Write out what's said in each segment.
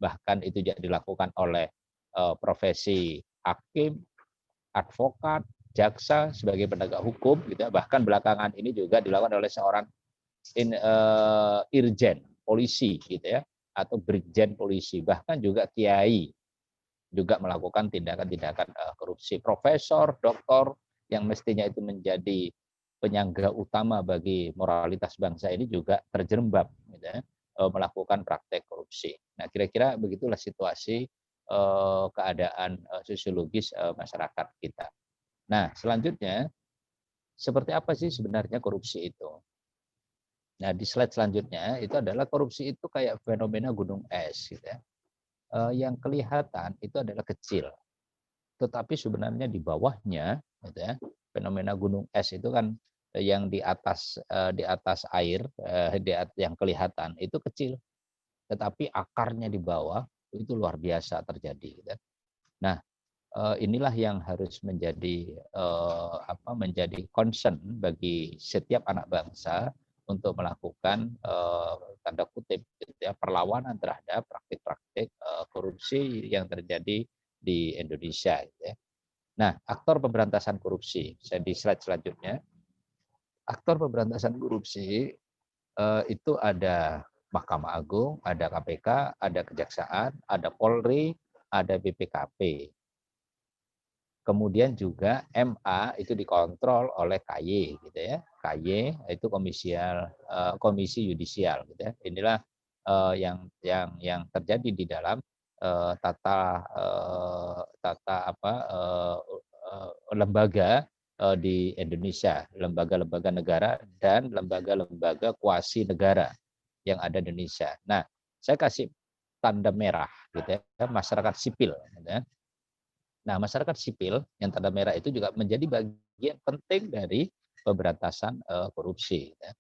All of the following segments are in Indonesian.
bahkan itu juga dilakukan oleh profesi hakim, advokat, jaksa sebagai penegak hukum, gitu ya. Bahkan belakangan ini juga dilakukan oleh seorang irjen polisi, gitu ya, atau brigjen polisi, bahkan juga kiai juga melakukan tindakan-tindakan korupsi. Profesor, doktor yang mestinya itu menjadi penyangga utama bagi moralitas bangsa ini juga terjerembab, gitu ya, melakukan praktek korupsi. Nah, kira-kira begitulah situasi keadaan sosiologis masyarakat kita. Nah, selanjutnya, seperti apa sih sebenarnya korupsi itu? Nah, di slide selanjutnya itu adalah korupsi itu kayak fenomena gunung es, gitu ya. Yang kelihatan itu adalah kecil, tetapi sebenarnya di bawahnya, gitu ya, fenomena gunung es itu kan yang di atas air, yang kelihatan itu kecil, tetapi akarnya di bawah itu luar biasa terjadi. Gitu. Nah, inilah yang harus menjadi menjadi concern bagi setiap anak bangsa untuk melakukan tanda kutip gitu ya, perlawanan terhadap praktik-praktik korupsi yang terjadi di Indonesia. Gitu ya. Nah, aktor pemberantasan korupsi, saya di slide selanjutnya. Aktor pemberantasan korupsi itu ada Mahkamah Agung, ada KPK, ada Kejaksaan, ada Polri, ada BPKP. Kemudian juga MA itu dikontrol oleh KY, gitu ya. KY itu komisi yudisial, gitu ya. Inilah yang terjadi di dalam lembaga di Indonesia, lembaga-lembaga negara dan lembaga-lembaga kuasi negara yang ada di Indonesia. Nah, saya kasih tanda merah, gitu ya, masyarakat sipil, gitu ya. Nah, masyarakat sipil yang tanda merah itu juga menjadi bagian penting dari pemberantasan korupsi. Ya.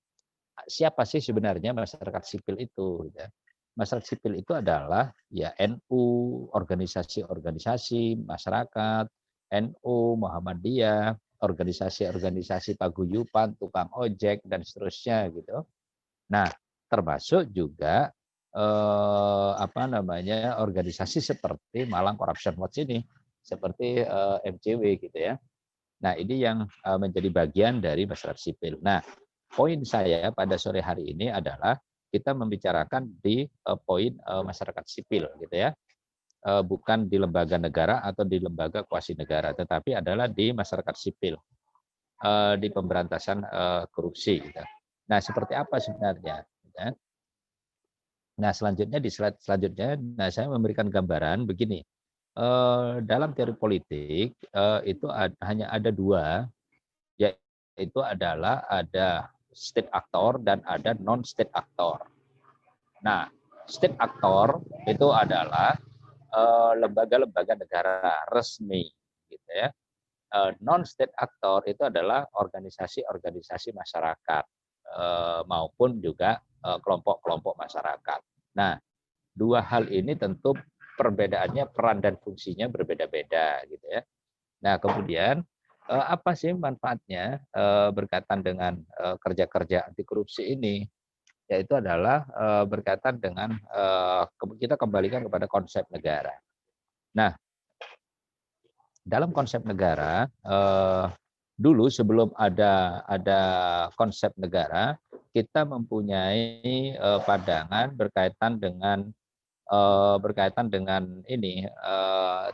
Siapa sih sebenarnya masyarakat sipil itu? Ya. Masyarakat sipil itu adalah ya NU, organisasi-organisasi masyarakat, NU, Muhammadiyah, organisasi-organisasi paguyuban, tukang ojek dan seterusnya gitu. Nah, termasuk juga organisasi seperti Malang Corruption Watch ini, seperti MCW gitu ya. Nah, ini yang menjadi bagian dari masyarakat sipil. Nah, poin saya pada sore hari ini adalah kita membicarakan di poin masyarakat sipil gitu ya. Bukan di lembaga negara atau di lembaga kuasi negara, tetapi adalah di masyarakat sipil, di pemberantasan korupsi. Gitu. Nah, seperti apa sebenarnya? Ya. Nah, selanjutnya di slide selanjutnya, saya memberikan gambaran begini. Dalam teori politik itu hanya ada dua, yaitu adalah ada state actor dan ada non state actor. Nah, state actor itu adalah lembaga-lembaga negara resmi, gitu ya. Non state actor itu adalah organisasi-organisasi masyarakat maupun juga kelompok-kelompok masyarakat. Nah, dua hal ini tentu perbedaannya peran dan fungsinya berbeda-beda gitu ya. Nah, kemudian apa sih manfaatnya berkaitan dengan kerja-kerja anti korupsi ini? Yaitu adalah berkaitan dengan kita kembalikan kepada konsep negara. Nah, dalam konsep negara dulu sebelum ada konsep negara, kita mempunyai pandangan berkaitan dengan ini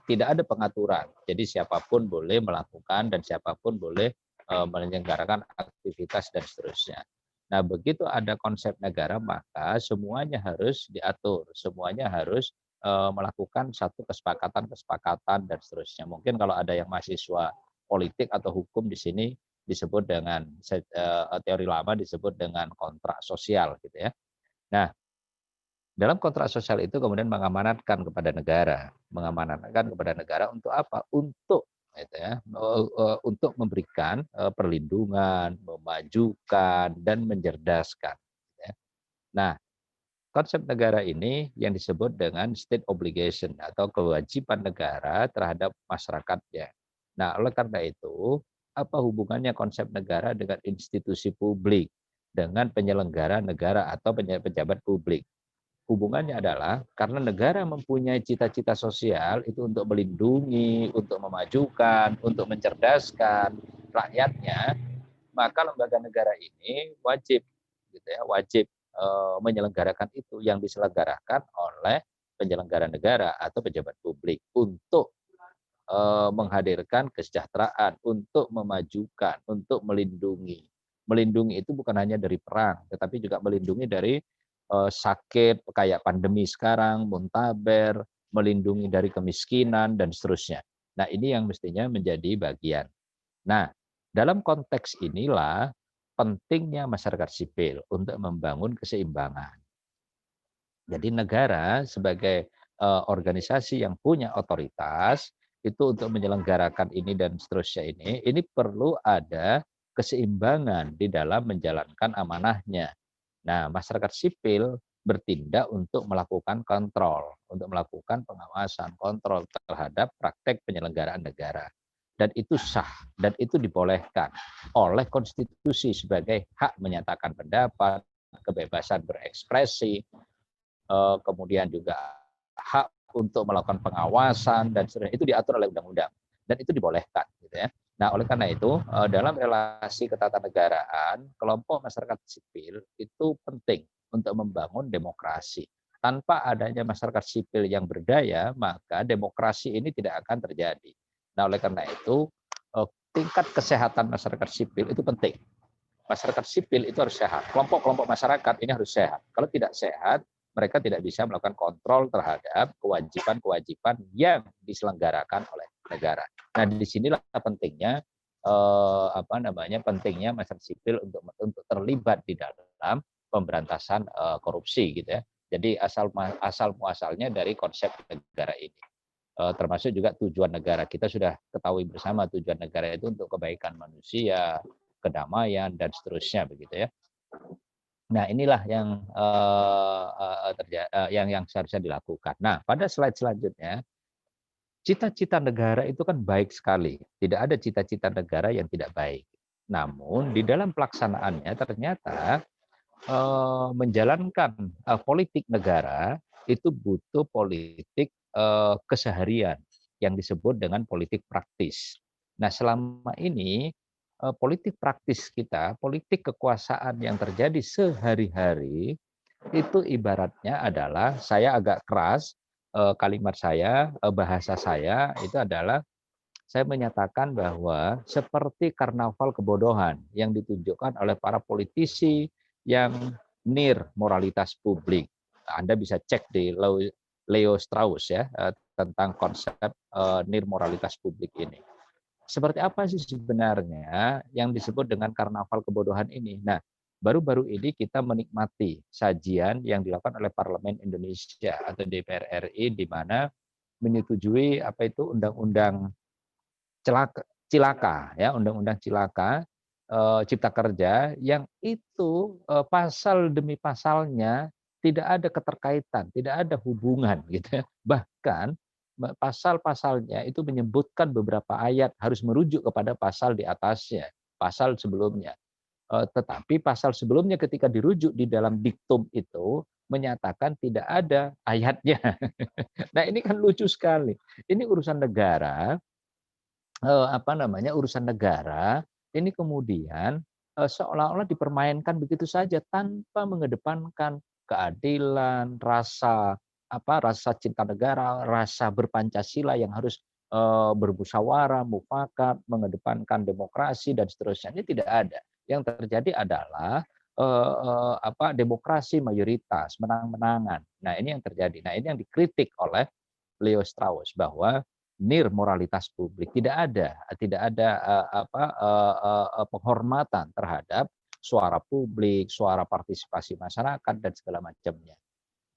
tidak ada pengaturan. Jadi siapapun boleh melakukan dan siapapun boleh menyelenggarakan aktivitas dan seterusnya. Nah, begitu ada konsep negara maka semuanya harus diatur, semuanya harus melakukan satu kesepakatan dan seterusnya. Mungkin kalau ada yang mahasiswa politik atau hukum di sini disebut dengan teori lama disebut dengan kontrak sosial gitu ya. Nah, dalam kontrak sosial itu kemudian mengamanatkan kepada negara untuk apa? Untuk gitu ya, untuk memberikan perlindungan, memajukan dan mencerdaskan. Gitu ya. Nah, konsep negara ini yang disebut dengan state obligation atau kewajiban negara terhadap masyarakatnya. Nah, oleh karena itu, apa hubungannya konsep negara dengan institusi publik, dengan penyelenggara negara atau pejabat publik? hubungannya adalah karena negara mempunyai cita-cita sosial itu untuk melindungi, untuk memajukan, untuk mencerdaskan rakyatnya, maka lembaga negara ini wajib gitu ya, wajib menyelenggarakan itu yang diselenggarakan oleh penyelenggara negara atau pejabat publik untuk menghadirkan kesejahteraan, untuk memajukan, untuk melindungi. Melindungi itu bukan hanya dari perang, tetapi juga melindungi dari sakit kayak pandemi sekarang, muntaber, melindungi dari kemiskinan dan seterusnya. Nah, ini yang mestinya menjadi bagian. Nah, dalam konteks inilah pentingnya masyarakat sipil untuk membangun keseimbangan. Jadi negara sebagai organisasi yang punya otoritas itu untuk menyelenggarakan ini dan seterusnya ini perlu ada keseimbangan di dalam menjalankan amanahnya. Nah, masyarakat sipil bertindak untuk melakukan kontrol, untuk melakukan pengawasan, kontrol terhadap praktek penyelenggaraan negara. Dan itu sah, dan itu dibolehkan oleh konstitusi sebagai hak menyatakan pendapat, kebebasan berekspresi, kemudian juga hak untuk melakukan pengawasan dan seterusnya itu diatur oleh undang-undang dan itu dibolehkan gitu ya. Nah, oleh karena itu dalam relasi ketatanegaraan kelompok masyarakat sipil itu penting untuk membangun demokrasi. Tanpa adanya masyarakat sipil yang berdaya, maka demokrasi ini tidak akan terjadi. Nah, oleh karena itu tingkat kesehatan masyarakat sipil itu penting. Masyarakat sipil itu harus sehat. Kelompok-kelompok masyarakat ini harus sehat. Kalau tidak sehat, mereka tidak bisa melakukan kontrol terhadap kewajiban-kewajiban yang diselenggarakan oleh negara. Nah, disinilah pentingnya pentingnya masyarakat sipil untuk terlibat di dalam pemberantasan korupsi gitu ya. Jadi asal muasalnya dari konsep negara ini. Termasuk juga tujuan negara. Kita sudah ketahui bersama tujuan negara itu untuk kebaikan manusia, kedamaian dan seterusnya begitu ya. Nah, inilah yang seharusnya dilakukan. Nah, pada slide selanjutnya, cita-cita negara itu kan baik sekali. Tidak ada cita-cita negara yang tidak baik. Namun di dalam pelaksanaannya ternyata menjalankan politik negara itu butuh politik keseharian yang disebut dengan politik praktis. Nah, selama ini politik praktis kita, politik kekuasaan yang terjadi sehari-hari itu ibaratnya adalah saya agak keras kalimat saya, bahasa saya itu adalah saya menyatakan bahwa seperti karnaval kebodohan yang ditunjukkan oleh para politisi yang nir moralitas publik. Anda bisa cek di Leo Strauss ya tentang konsep nir moralitas publik ini. Seperti apa sih sebenarnya yang disebut dengan karnaval kebodohan ini? Nah, baru-baru ini kita menikmati sajian yang dilakukan oleh Parlemen Indonesia atau DPR RI di mana menyetujui apa itu undang-undang cilaka ya, undang-undang cilaka cipta kerja yang itu pasal demi pasalnya tidak ada keterkaitan, tidak ada hubungan gitu ya. Bahkan pasal-pasalnya itu menyebutkan beberapa ayat harus merujuk kepada pasal di atasnya, pasal sebelumnya. Tetapi pasal sebelumnya ketika dirujuk di dalam diktum itu menyatakan tidak ada ayatnya. Nah, ini kan lucu sekali. Ini urusan negara, urusan negara ini kemudian seolah-olah dipermainkan begitu saja tanpa mengedepankan keadilan, rasa cinta negara, rasa berpancasila yang harus bermusyawarah, mufakat, mengedepankan demokrasi dan seterusnya. Ini tidak ada. Yang terjadi adalah demokrasi mayoritas, menang-menangan. Nah, ini yang terjadi. Nah, ini yang dikritik oleh Leo Strauss bahwa nir moralitas publik tidak ada penghormatan terhadap suara publik, suara partisipasi masyarakat dan segala macamnya.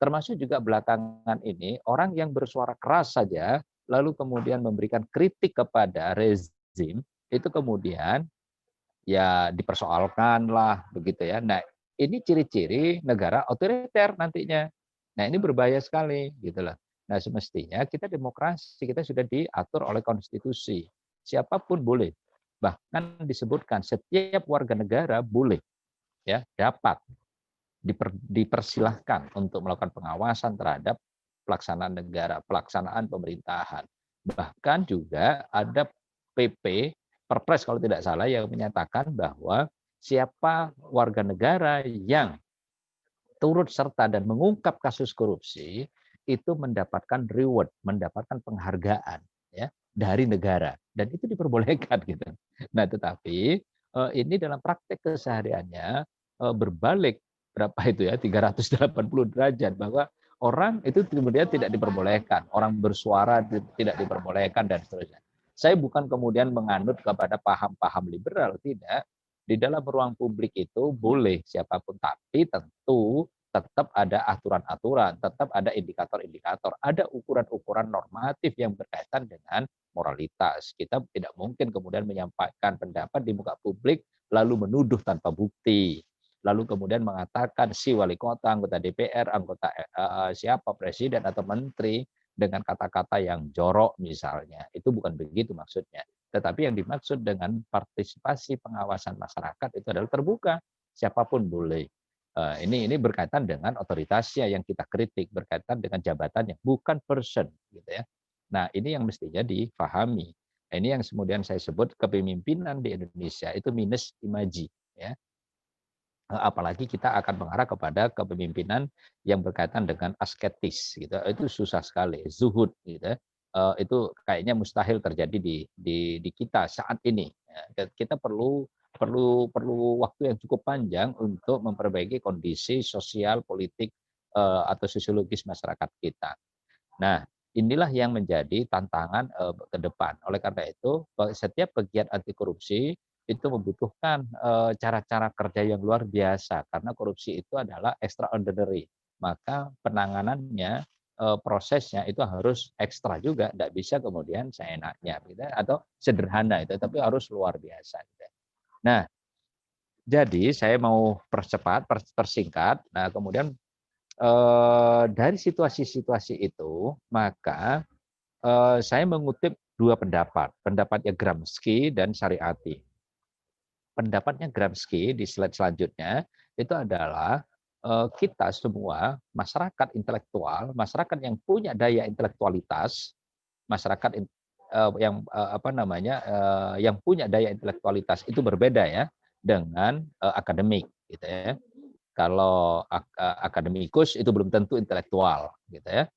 Termasuk juga belakangan ini orang yang bersuara keras saja lalu kemudian memberikan kritik kepada rezim itu kemudian ya dipersoalkan lah begitu ya. Nah, ini ciri-ciri negara otoriter nantinya. Nah, ini berbahaya sekali gitu loh. Nah, semestinya kita demokrasi, kita sudah diatur oleh konstitusi. Siapapun boleh. Bahkan disebutkan setiap warga negara boleh ya dapat dipersilahkan untuk melakukan pengawasan terhadap pelaksanaan negara, pelaksanaan pemerintahan. Bahkan juga ada PP, Perpres kalau tidak salah, yang menyatakan bahwa siapa warga negara yang turut serta dan mengungkap kasus korupsi itu mendapatkan reward, mendapatkan penghargaan ya dari negara dan itu diperbolehkan gitu. Nah, tetapi ini dalam praktek kesehariannya berbalik berapa itu ya 380 derajat bahwa orang itu kemudian tidak diperbolehkan, orang bersuara tidak diperbolehkan dan seterusnya. Saya bukan kemudian menganut kepada paham-paham liberal, tidak. Di dalam ruang publik itu boleh siapapun, tapi tentu tetap ada aturan-aturan, tetap ada indikator-indikator, ada ukuran-ukuran normatif yang berkaitan dengan moralitas. Kita tidak mungkin kemudian menyampaikan pendapat di muka publik lalu menuduh tanpa bukti. Lalu kemudian mengatakan si wali kota, anggota DPR, anggota siapa presiden atau menteri dengan kata-kata yang jorok misalnya. Itu bukan begitu maksudnya. Tetapi yang dimaksud dengan partisipasi pengawasan masyarakat itu adalah terbuka. Siapapun boleh. Ini berkaitan dengan otoritasnya yang kita kritik, berkaitan dengan jabatannya, bukan person, gitu ya. Nah, ini yang mestinya difahami. Ini yang kemudian saya sebut kepemimpinan di Indonesia itu minus imaji, ya. Apalagi kita akan mengarah kepada kepemimpinan yang berkaitan dengan asketis, gitu. Itu susah sekali, zuhud, gitu. Itu kayaknya mustahil terjadi di kita saat ini. Ya. Kita perlu waktu yang cukup panjang untuk memperbaiki kondisi sosial, politik, atau sosiologis masyarakat kita. Nah, inilah yang menjadi tantangan ke depan. Oleh karena itu, setiap pegiat anti korupsi itu membutuhkan cara-cara kerja yang luar biasa karena korupsi itu adalah extraordinary. Maka penanganannya, prosesnya itu harus ekstra juga, tidak bisa kemudian seenaknya gitu, atau sederhana itu, tapi harus luar biasa. Gitu. Nah, jadi saya mau percepat, persingkat. Nah, kemudian dari situasi-situasi itu, maka saya mengutip dua pendapat, pendapatnya Gramsci dan Syariati. Pendapatnya Gramsci di slide selanjutnya itu adalah kita semua masyarakat intelektual, masyarakat yang punya daya intelektualitas, masyarakat yang punya daya intelektualitas itu berbeda ya dengan akademik, gitu ya. Kalau akademikus itu belum tentu intelektual, gitu ya.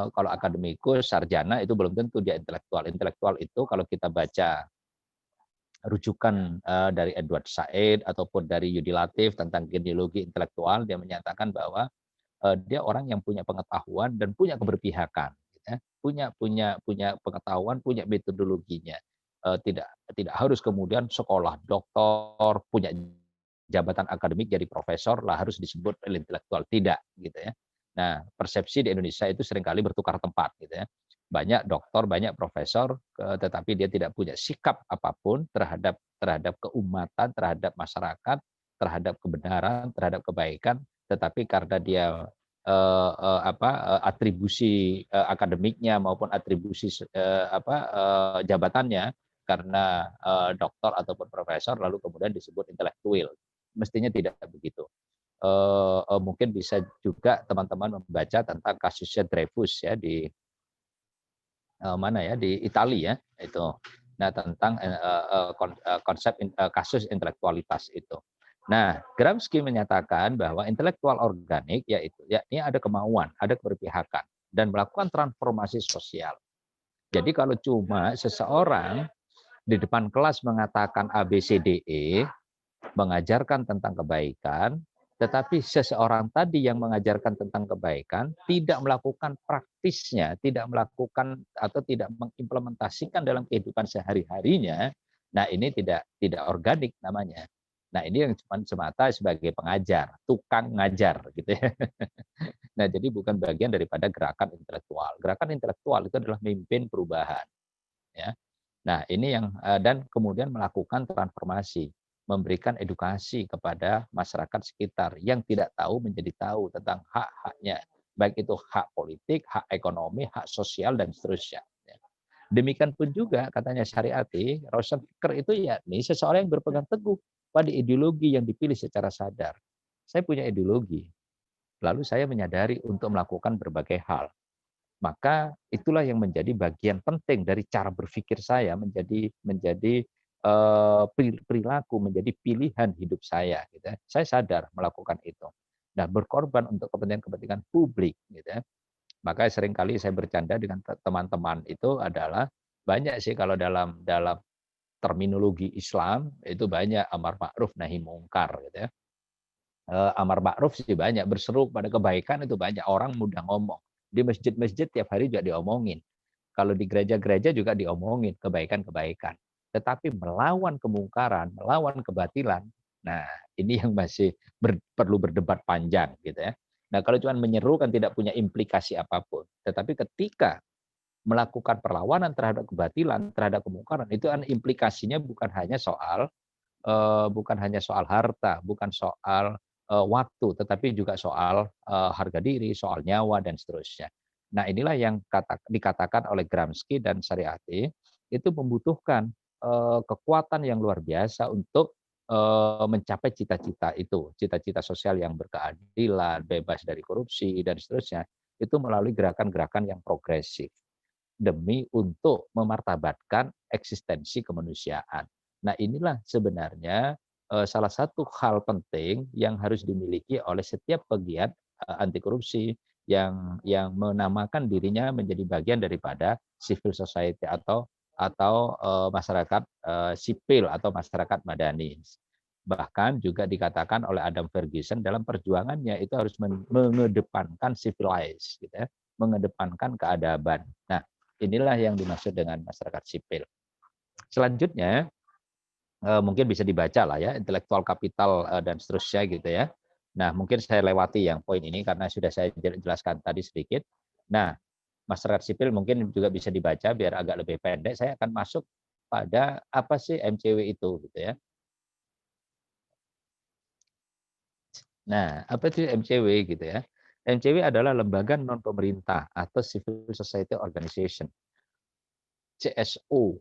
Kalau akademikus sarjana itu belum tentu dia intelektual. Intelektual itu kalau kita baca rujukan dari Edward Said ataupun dari Yudi Latif tentang genealogi intelektual, dia menyatakan bahwa dia orang yang punya pengetahuan dan punya keberpihakan, gitu ya. punya pengetahuan, punya metodologinya. Tidak tidak harus kemudian sekolah doktor, punya jabatan akademik jadi profesor lah harus disebut intelektual, tidak, gitu ya. Nah, persepsi di Indonesia itu seringkali bertukar tempat, gitu ya. Banyak doktor, banyak profesor, tetapi dia tidak punya sikap apapun terhadap keumatan, terhadap masyarakat, terhadap kebenaran, terhadap kebaikan, tetapi karena dia atribusi akademiknya maupun atribusi jabatannya karena doktor ataupun profesor lalu kemudian disebut intelektual. Mestinya tidak begitu. Mungkin bisa juga teman-teman membaca tentang kasusnya Dreyfus ya di di Italia ya itu. Nah, tentang konsep kasus intelektualitas itu. Nah, Gramsci menyatakan bahwa intelektual organik yaitu yakni ada kemauan, ada keberpihakan dan melakukan transformasi sosial. Jadi kalau cuma seseorang di depan kelas mengatakan A, B, C, D, E, mengajarkan tentang kebaikan, tetapi seseorang tadi yang mengajarkan tentang kebaikan tidak melakukan praktisnya, tidak melakukan atau tidak mengimplementasikan dalam kehidupan sehari-harinya, nah ini tidak organik namanya. Nah ini yang cuma semata sebagai pengajar, tukang ngajar gitu ya. Nah jadi bukan bagian daripada gerakan intelektual. Gerakan intelektual itu adalah memimpin perubahan. Ya. Nah ini yang dan kemudian melakukan transformasi, memberikan edukasi kepada masyarakat sekitar yang tidak tahu menjadi tahu tentang hak-haknya, baik itu hak politik, hak ekonomi, hak sosial dan seterusnya. Demikian pun juga katanya Syariati, Rosen Fikr itu yakni seseorang yang berpegang teguh pada ideologi yang dipilih secara sadar. Saya punya ideologi, lalu saya menyadari untuk melakukan berbagai hal. Maka itulah yang menjadi bagian penting dari cara berpikir saya menjadi perilaku, menjadi pilihan hidup saya gitu ya. Saya sadar melakukan itu. Nah, berkorban untuk kepentingan-kepentingan publik gitu ya. Maka seringkali saya bercanda dengan teman-teman itu adalah banyak sih kalau dalam dalam terminologi Islam itu banyak amar ma'ruf nahi mungkar gitu ya. Amar ma'ruf sih banyak, berseru pada kebaikan itu banyak, orang mudah ngomong. Di masjid-masjid tiap hari juga diomongin. Kalau di gereja-gereja juga diomongin kebaikan-kebaikan. Tetapi melawan kemungkaran, melawan kebatilan, nah ini yang masih perlu berdebat panjang gitu ya. Nah kalau cuma menyeru kan tidak punya implikasi apapun. Tetapi ketika melakukan perlawanan terhadap kebatilan, terhadap kemungkaran, itu kan implikasinya bukan hanya soal harta, bukan soal waktu, tetapi juga soal harga diri, soal nyawa dan seterusnya. Nah, inilah yang dikatakan oleh Gramsci dan Shariati itu membutuhkan kekuatan yang luar biasa untuk mencapai cita-cita itu, cita-cita sosial yang berkeadilan, bebas dari korupsi dan seterusnya, itu melalui gerakan-gerakan yang progresif demi untuk memartabatkan eksistensi kemanusiaan. Nah, inilah sebenarnya salah satu hal penting yang harus dimiliki oleh setiap pegiat anti korupsi yang menamakan dirinya menjadi bagian daripada civil society atau masyarakat sipil atau masyarakat madani. Bahkan juga dikatakan oleh Adam Ferguson dalam perjuangannya itu harus mengedepankan civilized, gitu ya, mengedepankan keadaban. Nah, inilah yang dimaksud dengan masyarakat sipil. Selanjutnya, mungkin bisa dibaca lah ya, intelektual kapital dan seterusnya gitu ya. Nah, mungkin saya lewati yang poin ini karena sudah saya jelaskan tadi sedikit. Nah, masyarakat sipil mungkin juga bisa dibaca biar agak lebih pendek. Saya akan masuk pada apa sih MCW itu gitu ya. Nah, apa itu MCW gitu ya? MCW adalah lembaga non pemerintah atau civil society organization, CSO,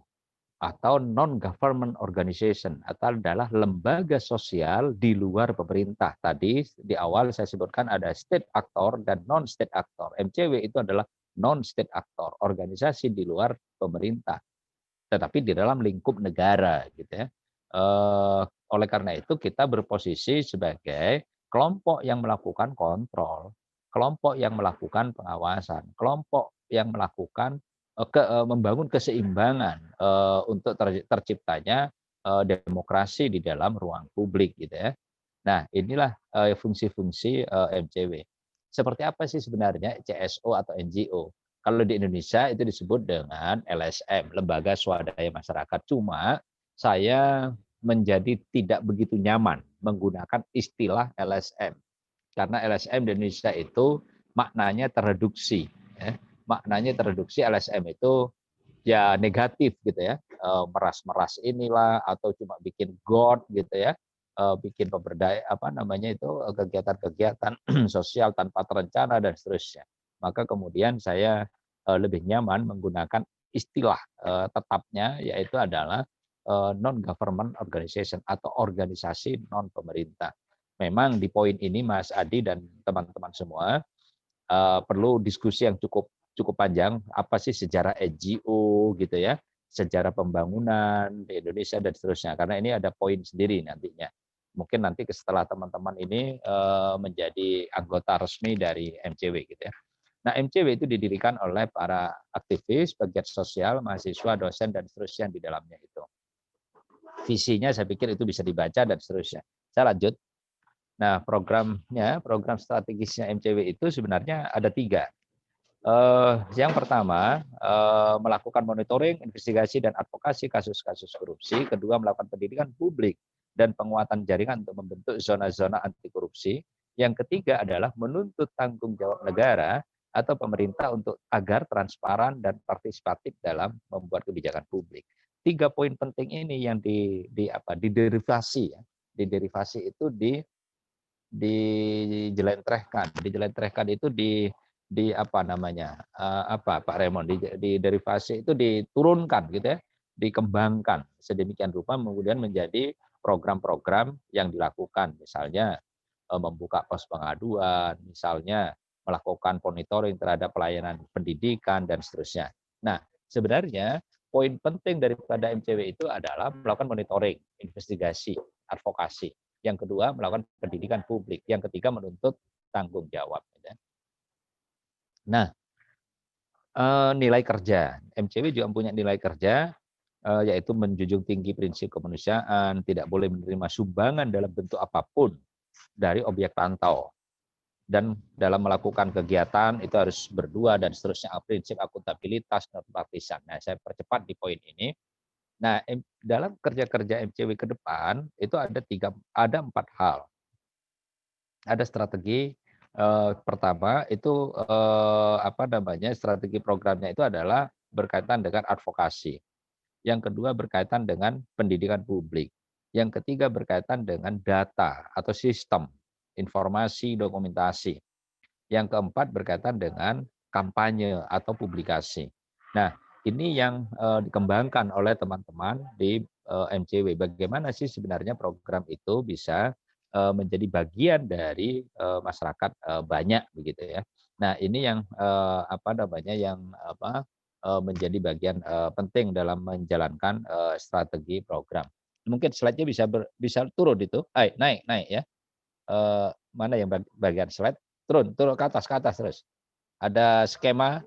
atau non-government organization, atau adalah lembaga sosial di luar pemerintah. Tadi di awal saya sebutkan ada state actor dan non-state actor. MCW itu adalah non-state actor, organisasi di luar pemerintah, tetapi di dalam lingkup negara, gitu ya. Oleh karena itu kita berposisi sebagai kelompok yang melakukan kontrol, kelompok yang melakukan pengawasan, kelompok yang melakukan membangun keseimbangan untuk terciptanya demokrasi di dalam ruang publik gitu ya. Nah, inilah fungsi-fungsi MCW. Seperti apa sih sebenarnya CSO atau NGO? Kalau di Indonesia itu disebut dengan LSM, Lembaga Swadaya Masyarakat. Cuma saya menjadi tidak begitu nyaman menggunakan istilah LSM. Karena LSM di Indonesia itu maknanya tereduksi. Ya. Maknanya tereduksi LSM itu ya negatif gitu ya, meras-meras inilah atau cuma bikin God gitu ya, bikin pemberdaya apa namanya itu kegiatan-kegiatan sosial tanpa terencana dan seterusnya. Maka kemudian saya lebih nyaman menggunakan istilah tetapnya yaitu adalah non government organization atau organisasi non pemerintah. Memang di poin ini Mas Adi dan teman-teman semua perlu diskusi yang cukup cukup panjang, apa sih sejarah NGO gitu ya, sejarah pembangunan di Indonesia dan seterusnya. Karena ini ada poin sendiri nantinya. Mungkin nanti setelah teman-teman ini menjadi anggota resmi dari MCW gitu ya. Nah, MCW itu didirikan oleh para aktivis, pegiat sosial, mahasiswa, dosen dan seterusnya di dalamnya itu. Visinya saya pikir itu bisa dibaca dan seterusnya. Saya lanjut. Nah, program strategisnya MCW itu sebenarnya ada 3. Yang pertama, melakukan monitoring, investigasi, dan advokasi kasus-kasus korupsi. Kedua, melakukan pendidikan publik dan penguatan jaringan untuk membentuk zona-zona anti korupsi. Yang ketiga adalah menuntut tanggung jawab negara atau pemerintah untuk agar transparan dan partisipatif dalam membuat kebijakan publik. 3 poin penting ini yang diderivasi ya. Diderivasi itu dijelentrehkan itu di apa namanya apa Pak Raymond di derivasi itu diturunkan gitu ya, dikembangkan sedemikian rupa kemudian menjadi program-program yang dilakukan misalnya membuka pos pengaduan, misalnya melakukan monitoring terhadap pelayanan pendidikan dan seterusnya. Nah, sebenarnya poin penting daripada MCW itu adalah melakukan monitoring, investigasi, advokasi. Yang kedua, melakukan pendidikan publik. Yang ketiga, menuntut tanggung jawab. Nah, nilai kerja. MCW juga punya nilai kerja, yaitu menjunjung tinggi prinsip kemanusiaan, tidak boleh menerima sumbangan dalam bentuk apapun dari objek pantau. Dan dalam melakukan kegiatan itu harus berdua dan seterusnya, prinsip akuntabilitas, non partisan. Nah, saya percepat di poin ini. Nah, dalam kerja-kerja MCW ke depan itu ada 4 hal. Ada strategi, pertama itu, strategi programnya itu adalah berkaitan dengan advokasi. Yang kedua berkaitan dengan pendidikan publik. Yang ketiga berkaitan dengan data atau sistem, informasi, dokumentasi. Yang keempat berkaitan dengan kampanye atau publikasi. Nah, ini yang dikembangkan oleh teman-teman di MCW. Bagaimana sih sebenarnya program itu bisa menjadi bagian dari masyarakat banyak begitu ya. Nah, ini yang menjadi bagian penting dalam menjalankan strategi program. Mungkin slide-nya bisa turun itu. Naik ya. Mana yang bagian slide? Turun ke atas terus. Ada skema,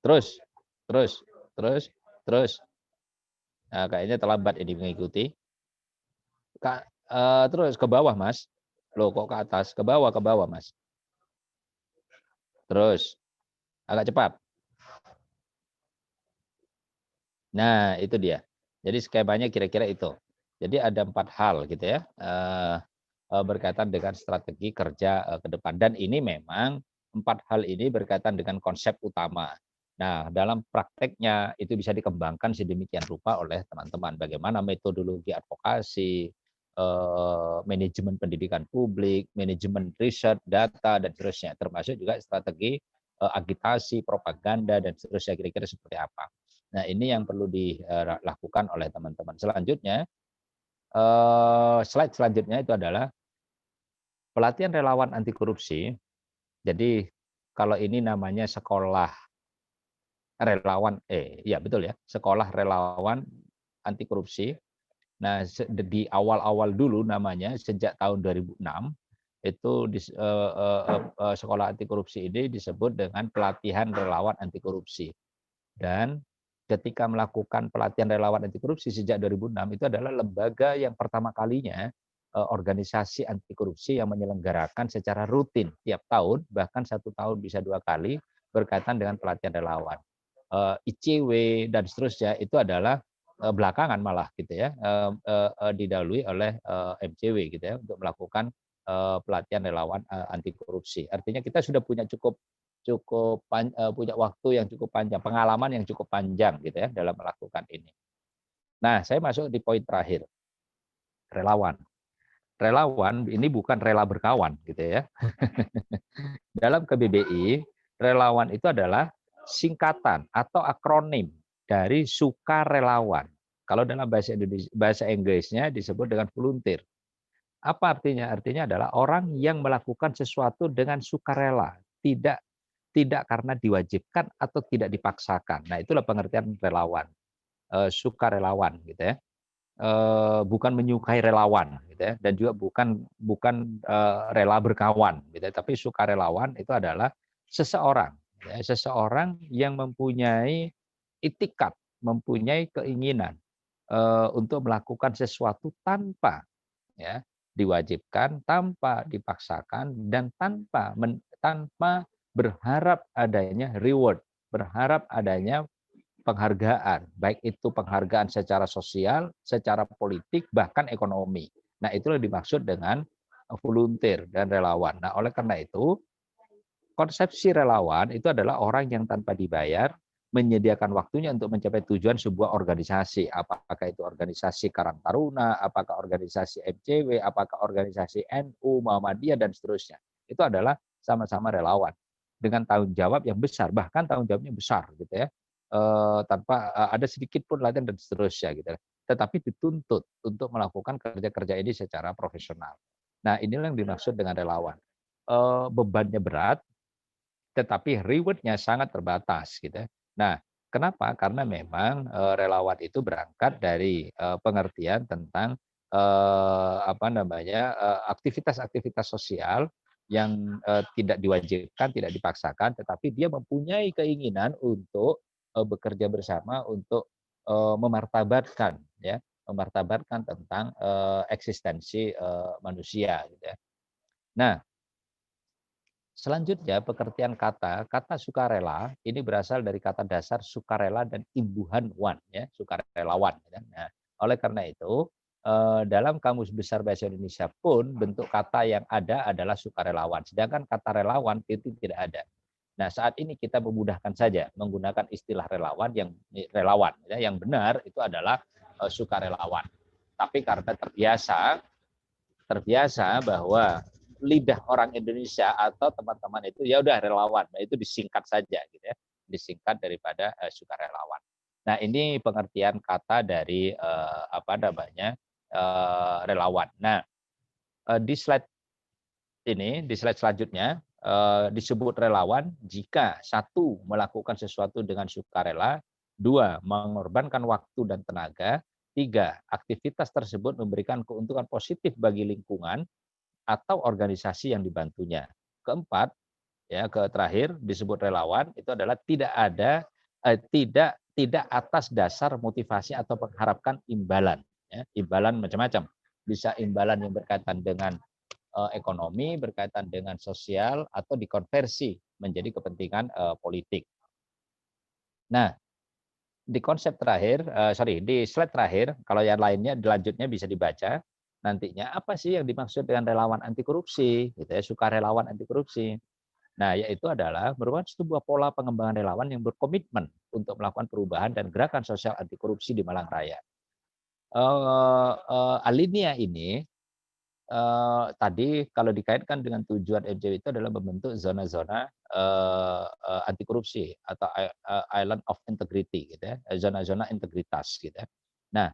terus, terus, terus, terus. Nah, kayaknya terlambat ini mengikuti. Terus ke bawah, Mas. Loh, kok ke atas? Ke bawah, Mas. Terus, agak cepat. Nah, itu dia. Jadi skemanya kira-kira itu. Jadi ada 4 hal gitu ya, berkaitan dengan strategi kerja ke depan. Dan ini memang 4 hal ini berkaitan dengan konsep utama. Nah, dalam prakteknya itu bisa dikembangkan sedemikian rupa oleh teman-teman. Bagaimana metodologi advokasi, manajemen pendidikan publik, manajemen riset, data, dan seterusnya. Termasuk juga strategi agitasi, propaganda, dan seterusnya. Kira-kira seperti apa. Nah, ini yang perlu dilakukan oleh teman-teman. Selanjutnya, slide selanjutnya itu adalah pelatihan relawan anti korupsi. Jadi kalau ini namanya sekolah relawan, iya betul ya, sekolah relawan anti korupsi. Nah, di awal-awal dulu namanya sejak tahun 2006 itu sekolah anti korupsi ini disebut dengan pelatihan relawan anti korupsi. Dan ketika melakukan pelatihan relawan anti korupsi sejak 2006 itu adalah lembaga yang pertama kalinya organisasi anti korupsi yang menyelenggarakan secara rutin tiap tahun, bahkan 1 tahun bisa 2 kali berkaitan dengan pelatihan relawan. ICW dan seterusnya itu adalah belakangan malah gitu ya, didahului oleh MCW gitu ya untuk melakukan pelatihan relawan anti korupsi. Artinya kita sudah punya punya waktu yang cukup panjang, pengalaman yang cukup panjang gitu ya dalam melakukan ini. Nah, saya masuk di poin terakhir, relawan. Relawan ini bukan rela berkawan gitu ya. Dalam KBBI, relawan itu adalah singkatan atau akronim dari sukarelawan. Kalau dalam bahasa Inggrisnya disebut dengan volunteer. Apa artinya? Artinya adalah orang yang melakukan sesuatu dengan sukarela, tidak karena diwajibkan atau tidak dipaksakan. Nah, itulah pengertian relawan, sukarelawan gitu ya. Bukan menyukai relawan gitu ya, dan juga bukan rela berkawan gitu ya, tapi sukarelawan itu adalah seseorang ya, seseorang yang mempunyai itikat, mempunyai keinginan untuk melakukan sesuatu tanpa ya diwajibkan, tanpa dipaksakan, dan tanpa berharap adanya reward, berharap adanya penghargaan, baik itu penghargaan secara sosial, secara politik, bahkan ekonomi. Nah, itulah dimaksud dengan volunteer dan relawan. Nah, oleh karena itu, konsepsi relawan itu adalah orang yang tanpa dibayar menyediakan waktunya untuk mencapai tujuan sebuah organisasi. Apakah itu organisasi Karang Taruna, apakah organisasi MCW, apakah organisasi NU, Muhammadiyah, dan seterusnya. Itu adalah sama-sama relawan dengan tanggung jawab yang besar, bahkan tanggung jawabnya besar gitu ya. Tanpa ada sedikit pun latihan dan seterusnya gitu. tetapi dituntut untuk melakukan kerja-kerja ini secara profesional. Nah, inilah yang dimaksud dengan relawan. Bebannya berat, tetapi reward-nya sangat terbatas gitu ya. Nah, kenapa? Karena memang, relawan itu berangkat dari, pengertian tentang, apa namanya, aktivitas-aktivitas sosial yang, tidak diwajibkan, tidak dipaksakan, tetapi dia mempunyai keinginan untuk, bekerja bersama untuk, memartabatkan ya, memartabatkan tentang, eksistensi, manusia gitu ya. Nah, selanjutnya pengertian kata sukarela ini berasal dari kata dasar sukarela dan imbuhan wan ya, sukarelawan ya. Nah, oleh karena itu, dalam Kamus Besar Bahasa Indonesia pun bentuk kata yang ada adalah sukarelawan, sedangkan kata relawan itu tidak ada. Nah, saat ini kita memudahkan saja menggunakan istilah relawan relawan ya, yang benar itu adalah, sukarelawan. Tapi karena terbiasa terbiasa bahwa lidah orang Indonesia atau teman-teman itu ya udah relawan, nah itu disingkat saja gitu ya, disingkat daripada sukarelawan. Nah ini pengertian kata dari apa namanya relawan. Nah di slide selanjutnya disebut relawan jika satu melakukan sesuatu dengan sukarela, dua mengorbankan waktu dan tenaga, tiga aktivitas tersebut memberikan keuntungan positif bagi lingkungan atau organisasi yang dibantunya. Keempat, ya terakhir disebut relawan itu adalah tidak atas dasar motivasi atau mengharapkan imbalan. Ya, imbalan macam-macam. Bisa imbalan yang berkaitan dengan ekonomi, berkaitan dengan sosial, atau dikonversi menjadi kepentingan politik. Nah, di konsep terakhir, di slide terakhir, kalau yang lainnya lanjutnya bisa dibaca, nantinya apa sih yang dimaksud dengan relawan anti korupsi, gitu ya, sukarelawan anti korupsi. Nah, yaitu adalah merupakan sebuah pola pengembangan relawan yang berkomitmen untuk melakukan perubahan dan gerakan sosial anti korupsi di Malang Raya. Alinea ini tadi kalau dikaitkan dengan tujuan MJW itu adalah membentuk zona-zona anti korupsi atau island of integrity gitu ya, zona-zona integritas gitu ya. Nah,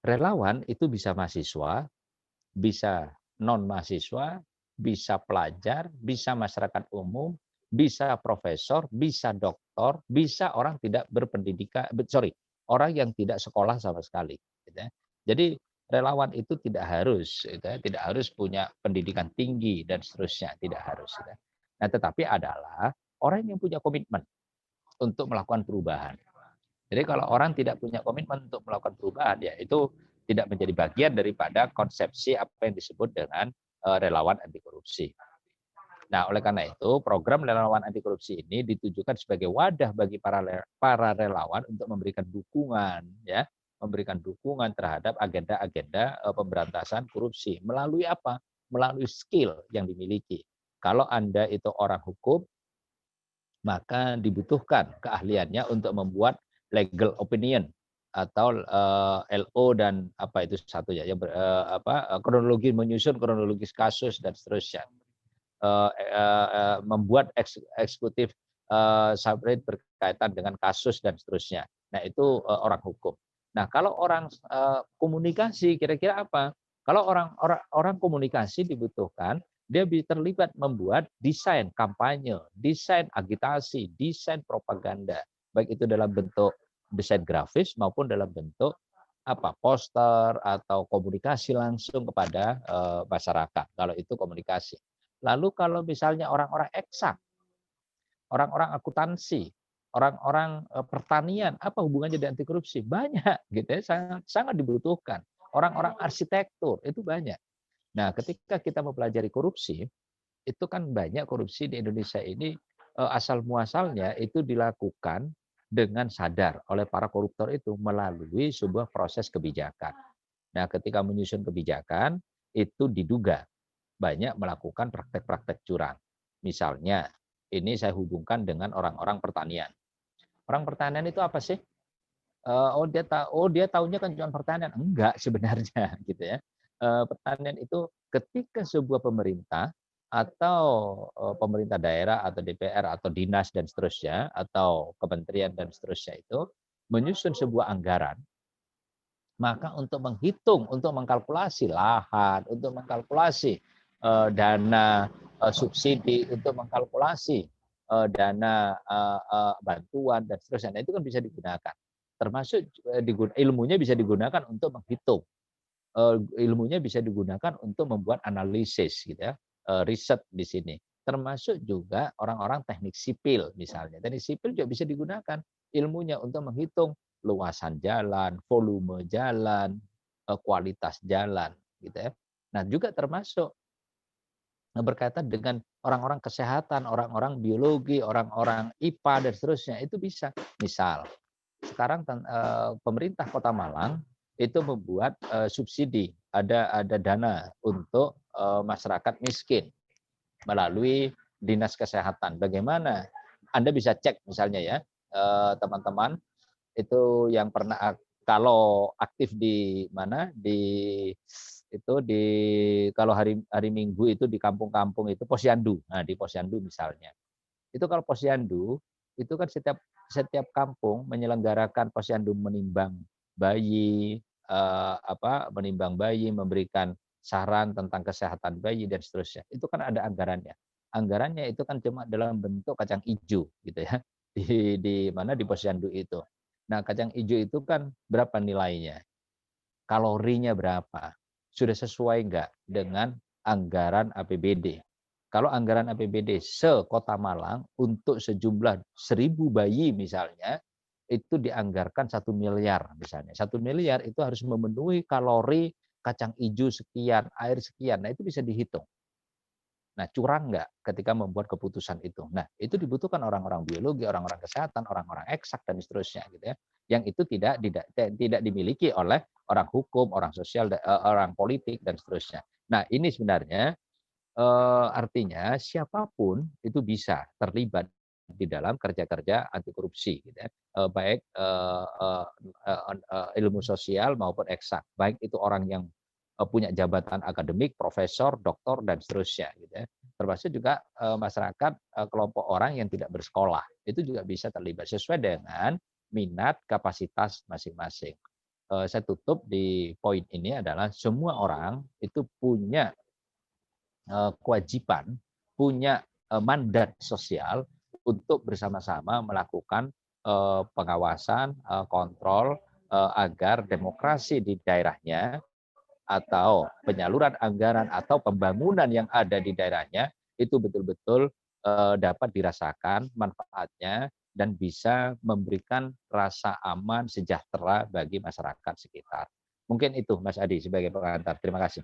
relawan itu bisa mahasiswa, bisa non mahasiswa, bisa pelajar, bisa masyarakat umum, bisa profesor, bisa doktor, bisa orang tidak berpendidikan, orang yang tidak sekolah sama sekali. Gitu ya. Jadi relawan itu tidak harus, gitu ya, tidak harus punya pendidikan tinggi dan seterusnya, tidak harus. Gitu ya. Nah, tetapi adalah orang yang punya komitmen untuk melakukan perubahan. Jadi kalau orang tidak punya komitmen untuk melakukan perubahan, ya itu tidak menjadi bagian daripada konsepsi apa yang disebut dengan relawan anti korupsi. Nah, oleh karena itu, program relawan anti korupsi ini ditujukan sebagai wadah bagi para relawan untuk memberikan dukungan, ya, memberikan dukungan terhadap agenda-agenda pemberantasan korupsi melalui apa? Melalui skill yang dimiliki. Kalau Anda itu orang hukum, maka dibutuhkan keahliannya untuk membuat legal opinion atau LO dan apa itu satu ya, yang kronologi menyusun kronologis kasus dan seterusnya. Membuat eksekutif summary berkaitan dengan kasus dan seterusnya. Nah, itu orang hukum. Nah, kalau orang komunikasi kira-kira apa? Kalau orang komunikasi dibutuhkan dia bisa terlibat membuat desain kampanye, desain agitasi, desain propaganda, baik itu dalam bentuk desain grafis maupun dalam bentuk apa poster atau komunikasi langsung kepada masyarakat. Kalau itu komunikasi. Lalu kalau misalnya orang-orang eksak, orang-orang akuntansi, orang-orang pertanian, apa hubungannya dengan anti korupsi? Banyak, gitu ya, sangat sangat dibutuhkan. Orang-orang arsitektur itu banyak. Nah, ketika kita mempelajari korupsi, itu kan banyak korupsi di Indonesia ini asal muasalnya itu dilakukan dengan sadar oleh para koruptor itu melalui sebuah proses kebijakan. Nah, ketika menyusun kebijakan itu diduga banyak melakukan praktek-praktek curang. Misalnya, ini saya hubungkan dengan orang-orang pertanian. Orang pertanian itu apa sih? Dia tahunya kan cuma pertanian. Enggak sebenarnya gitu ya. Pertanian itu ketika sebuah pemerintah atau pemerintah daerah atau DPR atau dinas dan seterusnya atau kementerian dan seterusnya itu menyusun sebuah anggaran Maka untuk menghitung, untuk mengkalkulasi lahan, untuk mengkalkulasi dana subsidi, untuk mengkalkulasi dana bantuan dan seterusnya, nah, itu kan bisa digunakan. Termasuk ilmunya bisa digunakan untuk menghitung, ilmunya bisa digunakan untuk membuat analisis, gitu ya, riset di sini. Termasuk juga orang-orang teknik sipil misalnya. Teknik sipil juga bisa digunakan ilmunya untuk menghitung luasan jalan, volume jalan, kualitas jalan, gitu ya. Nah, juga termasuk berkaitan dengan orang-orang kesehatan, orang-orang biologi, orang-orang IPA dan seterusnya, itu bisa. Misal, sekarang pemerintah Kota Malang itu membuat subsidi, ada dana untuk masyarakat miskin melalui Dinas Kesehatan. Bagaimana? Anda bisa cek misalnya ya, teman-teman itu yang pernah kalau aktif di mana kalau hari hari Minggu itu di kampung-kampung itu Posyandu. Nah, di Posyandu misalnya. Itu kalau Posyandu itu kan setiap setiap kampung menyelenggarakan Posyandu menimbang bayi, menimbang bayi, memberikan saran tentang kesehatan bayi dan seterusnya. Itu kan ada anggarannya. Anggarannya itu kan cuma dalam bentuk kacang ijo gitu ya. Di mana di Posyandu itu. Nah, kacang ijo itu kan berapa nilainya? Kalorinya berapa? Sudah sesuai enggak dengan anggaran APBD? Kalau anggaran APBD se-Kota Malang untuk sejumlah 1.000 bayi misalnya, itu dianggarkan 1 miliar misalnya. 1 miliar itu harus memenuhi kalori kacang ijo sekian, air sekian. Nah, itu bisa dihitung. Nah, curang nggak ketika membuat keputusan itu? Nah, itu dibutuhkan orang-orang biologi, orang-orang kesehatan, orang-orang eksak dan seterusnya gitu ya. Yang itu tidak dimiliki oleh orang hukum, orang sosial, orang politik dan seterusnya. Nah, ini sebenarnya artinya siapapun itu bisa terlibat di dalam kerja-kerja anti korupsi gitu ya. Baik ilmu sosial maupun eksak, baik itu orang yang punya jabatan akademik, profesor, doktor dan seterusnya gitu ya. Termasuk juga masyarakat kelompok orang yang tidak bersekolah. Itu juga bisa terlibat sesuai dengan minat, kapasitas masing-masing. Saya tutup di poin ini adalah semua orang itu punya kewajiban, punya mandat sosial untuk bersama-sama melakukan pengawasan, kontrol agar demokrasi di daerahnya atau penyaluran anggaran atau pembangunan yang ada di daerahnya itu betul-betul dapat dirasakan manfaatnya dan bisa memberikan rasa aman, sejahtera bagi masyarakat sekitar. Mungkin itu Mas Adi sebagai pengantar. Terima kasih.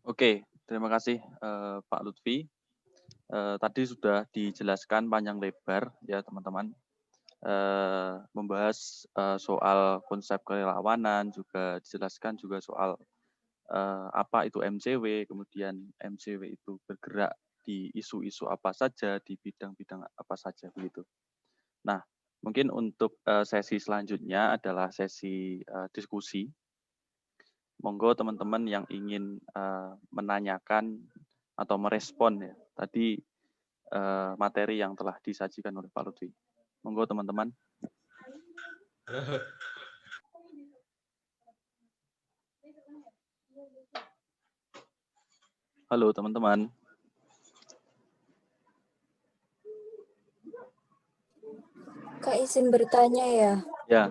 Oke, terima kasih Pak Lutfi. Tadi sudah dijelaskan panjang lebar ya teman-teman, membahas soal konsep kerelawanan, juga dijelaskan juga soal apa itu MCW, kemudian MCW itu bergerak di isu-isu apa saja, di bidang-bidang apa saja begitu. Nah, mungkin untuk sesi selanjutnya adalah sesi diskusi. Monggo teman-teman yang ingin menanyakan atau merespon ya tadi materi yang telah disajikan oleh Pak Lutfi. Monggo teman-teman. Halo teman-teman. Kak izin bertanya ya. Ya.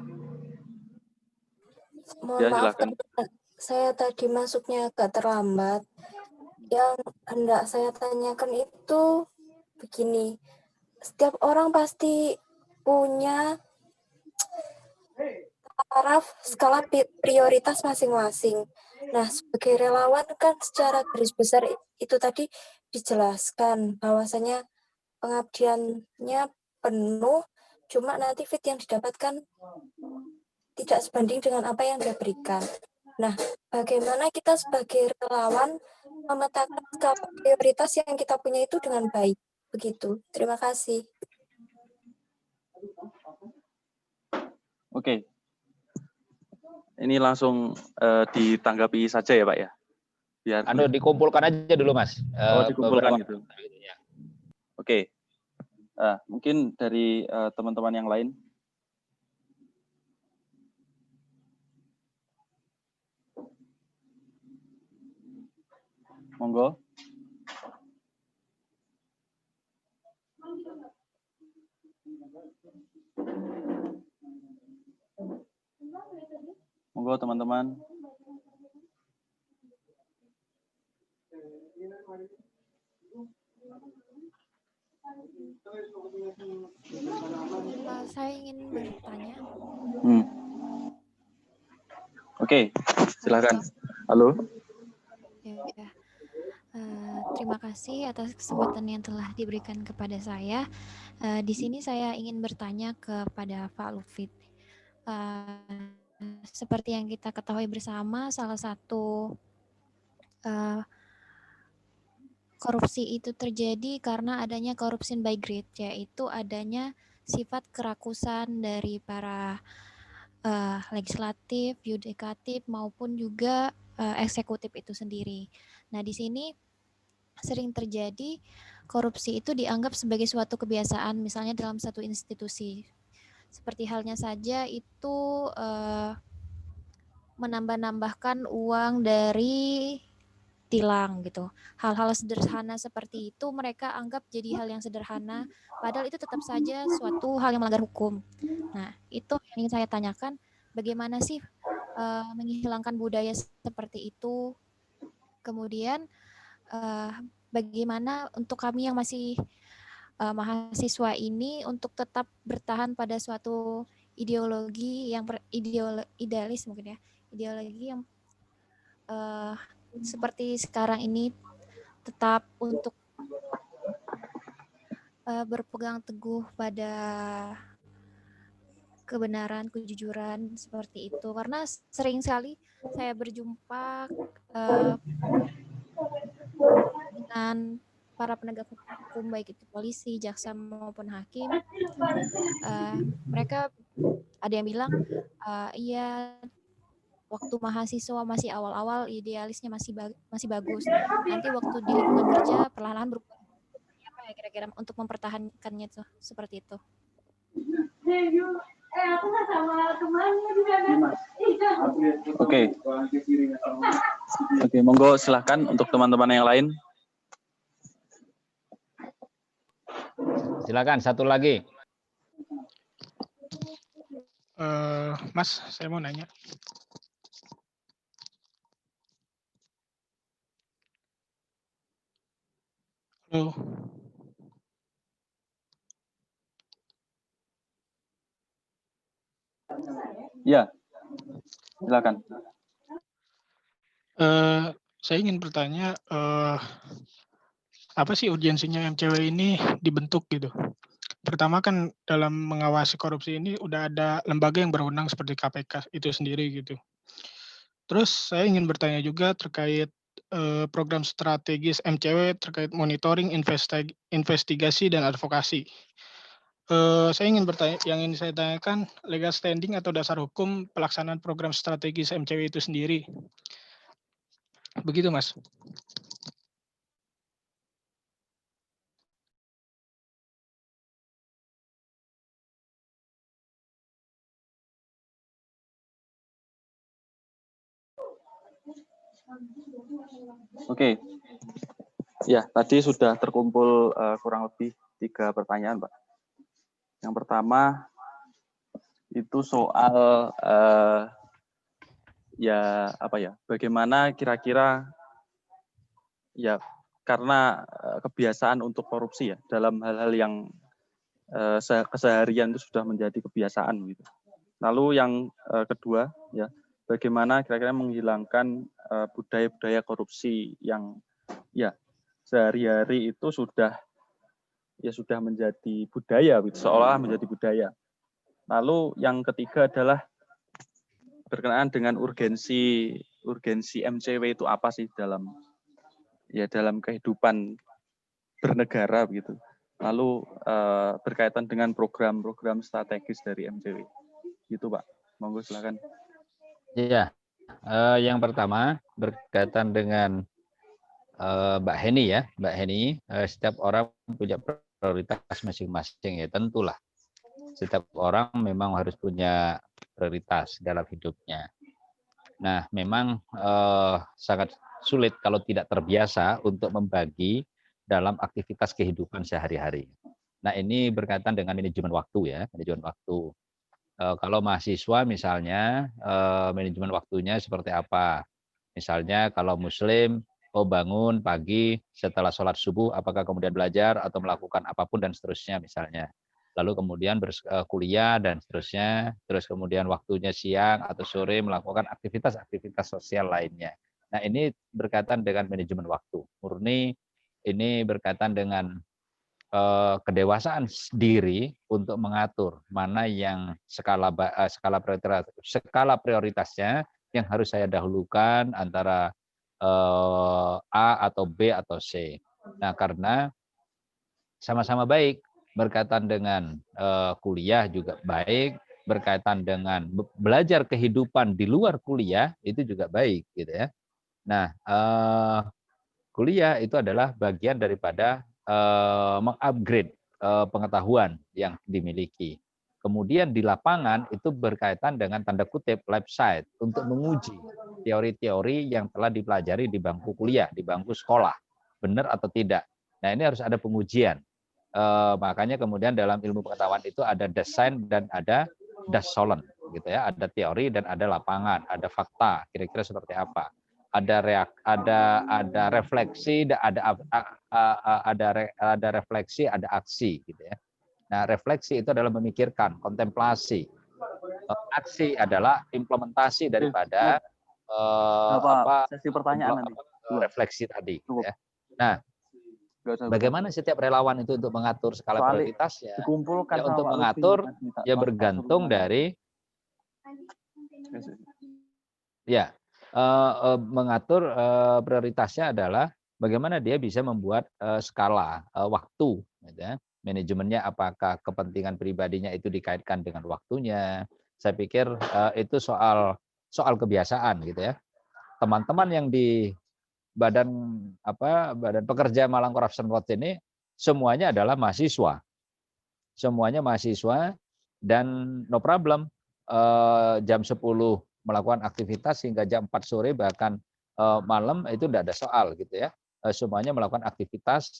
Mohon Ya, maaf silakan. karena saya tadi masuknya agak terlambat. Yang hendak saya tanyakan itu begini, setiap orang pasti punya taraf skala prioritas masing-masing. Nah, sebagai relawan kan secara garis besar itu tadi dijelaskan bahwasanya pengabdiannya penuh, cuma nanti fit yang didapatkan tidak sebanding dengan apa yang dia berikan. Nah, bagaimana kita sebagai relawan memetakan skala prioritas yang kita punya itu dengan baik? Begitu. Terima kasih. Oke. Ini langsung ditanggapi saja ya Pak ya. Biar Dikumpulkan aja dulu Mas. dikumpulkan gitu. Oke. Mungkin dari teman-teman yang lain. Monggo. Monggo teman-teman. Saya ingin bertanya. Oke, silakan. Halo. Ya. Terima kasih atas kesempatan yang telah diberikan kepada saya. Di sini saya ingin bertanya kepada Pak Lufit. Seperti yang kita ketahui bersama, salah satu korupsi itu terjadi karena adanya corruption by greed, yaitu adanya sifat kerakusan dari para legislatif, yudikatif maupun juga eksekutif itu sendiri. Nah, di sini sering terjadi korupsi itu dianggap sebagai suatu kebiasaan, misalnya dalam satu institusi. Seperti halnya saja itu menambah-nambahkan uang dari tilang gitu. Hal-hal sederhana seperti itu mereka anggap jadi hal yang sederhana, padahal itu tetap saja suatu hal yang melanggar hukum. Nah, itu yang ingin saya tanyakan, bagaimana sih menghilangkan budaya seperti itu? Kemudian bagaimana untuk kami yang masih mahasiswa ini untuk tetap bertahan pada suatu ideologi yang idealis mungkin ya, ideologi yang seperti sekarang ini, tetap untuk berpegang teguh pada kebenaran, kejujuran seperti itu. Karena sering sekali saya berjumpa dengan para penegak hukum, baik itu polisi, jaksa maupun hakim. Mereka ada yang bilang, iya, waktu mahasiswa masih awal-awal idealisnya masih bagus. Nanti waktu di lingkungan kerja perlahan-lahan berubah. Apa ya kira-kira untuk mempertahankannya tuh seperti itu? Oke, monggo silahkan untuk teman-teman yang lain. Silakan satu lagi. Mas, saya mau nanya. Halo. Ya, silakan. Saya ingin bertanya, apa sih urgensinya MCW ini dibentuk gitu? Pertama kan dalam mengawasi korupsi ini udah ada lembaga yang berwenang seperti KPK itu sendiri gitu. Terus saya ingin bertanya juga terkait program strategis MCW terkait monitoring, investigasi, dan advokasi. Saya ingin bertanya, yang ingin saya tanyakan, legal standing atau dasar hukum pelaksanaan program strategis MCW itu sendiri. Begitu, Mas. Oke. Ya, tadi sudah terkumpul kurang lebih 3 pertanyaan, Pak. Yang pertama itu soal bagaimana kira-kira ya karena kebiasaan untuk korupsi ya dalam hal-hal yang keseharian itu sudah menjadi kebiasaan gitu. Lalu yang kedua ya, bagaimana kira-kira menghilangkan budaya-budaya korupsi yang ya sehari-hari itu sudah menjadi budaya gitu, seolah menjadi budaya. Lalu yang ketiga adalah berkenaan dengan urgensi MCW itu apa sih dalam kehidupan bernegara begitu. Lalu berkaitan dengan program-program strategis dari MCW. Gitu, Pak. Monggo silakan. Iya. Yang pertama berkaitan dengan Mbak Heni ya, Mbak Heni, setiap orang punya prioritas masing-masing ya, tentulah setiap orang memang harus punya prioritas dalam hidupnya. Nah, memang sangat sulit kalau tidak terbiasa untuk membagi dalam aktivitas kehidupan sehari-hari. Nah, ini berkaitan dengan manajemen waktu ya, manajemen waktu. Kalau mahasiswa misalnya, manajemen waktunya seperti apa? Misalnya kalau muslim, bangun pagi setelah sholat subuh, apakah kemudian belajar atau melakukan apapun dan seterusnya misalnya. Lalu kemudian kuliah dan seterusnya, terus kemudian waktunya siang atau sore melakukan aktivitas-aktivitas sosial lainnya. Nah, ini berkaitan dengan manajemen waktu. Murni ini berkaitan dengan kedewasaan diri untuk mengatur mana yang skala prioritasnya yang harus saya dahulukan antara A atau B atau C. Nah, karena sama-sama baik, berkaitan dengan kuliah juga baik, berkaitan dengan belajar kehidupan di luar kuliah itu juga baik gitu ya. Nah, kuliah itu adalah bagian daripada mengupgrade pengetahuan yang dimiliki. Kemudian di lapangan itu berkaitan dengan tanda kutip lab side untuk menguji teori-teori yang telah dipelajari di bangku kuliah, di bangku sekolah, benar atau tidak. Nah, ini harus ada pengujian. Makanya kemudian dalam ilmu pengetahuan itu ada desain dan ada dasolen, gitu ya. Ada teori dan ada lapangan, ada fakta. Kira-kira seperti apa? Ada refleksi, ada refleksi, ada aksi, gitu ya. Nah, refleksi itu adalah memikirkan, kontemplasi. Aksi adalah implementasi daripada sesi pertanyaan nanti. Refleksi tadi. Gitu ya. Nah, bagaimana setiap relawan itu untuk mengatur skala prioritasnya? Ya, untuk mengatur ya bergantung dari ya. Mengatur prioritasnya adalah bagaimana dia bisa membuat skala waktu, gitu ya. Manajemennya apakah kepentingan pribadinya itu dikaitkan dengan waktunya. Saya pikir itu soal kebiasaan gitu ya. Teman-teman yang di Badan Pekerja Malang Corruption Watch ini semuanya adalah mahasiswa. Semuanya mahasiswa dan no problem jam 10 melakukan aktivitas hingga jam 4 sore bahkan malam itu tidak ada soal gitu ya. Semuanya melakukan aktivitas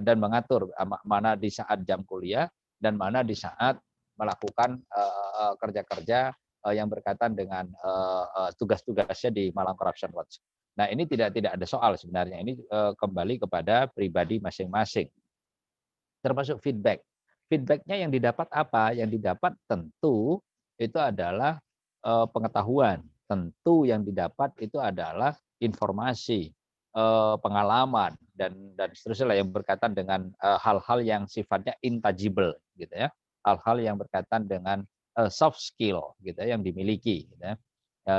dan mengatur mana di saat jam kuliah dan mana di saat melakukan kerja-kerja yang berkaitan dengan tugas-tugasnya di Malang Corruption Watch. Nah, ini tidak ada soal sebenarnya. Ini kembali kepada pribadi masing-masing. Termasuk feedback. Feedbacknya yang didapat apa? Yang didapat tentu itu adalah pengetahuan. Tentu yang didapat itu adalah informasi, pengalaman dan seterusnya yang berkaitan dengan hal-hal yang sifatnya intangible gitu ya. Hal-hal yang berkaitan dengan soft skill gitu ya, yang dimiliki gitu ya.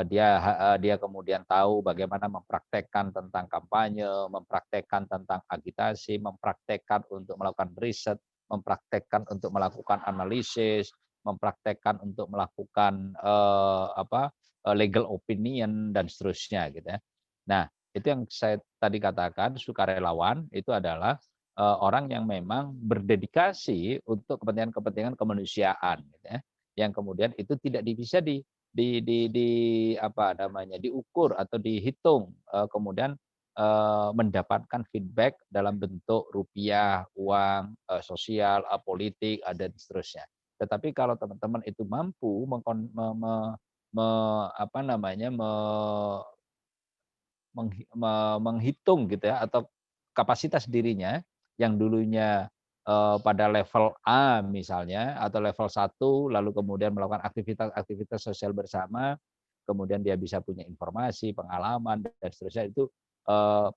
Dia kemudian tahu bagaimana mempraktekkan tentang kampanye, mempraktekkan tentang agitasi, mempraktekkan untuk melakukan riset, mempraktekkan untuk melakukan analisis, mempraktekkan untuk melakukan legal opinion dan seterusnya gitu ya. Nah, itu yang saya tadi katakan sukarelawan itu adalah orang yang memang berdedikasi untuk kepentingan-kepentingan kemanusiaan gitu ya. Yang kemudian itu tidak bisa diukur atau dihitung kemudian mendapatkan feedback dalam bentuk rupiah, uang, sosial, politik, dan seterusnya. Tetapi kalau teman-teman itu mampu menghitung gitu ya atau kapasitas dirinya yang dulunya pada level A misalnya atau level 1 lalu kemudian melakukan aktivitas sosial bersama, kemudian dia bisa punya informasi, pengalaman dan seterusnya itu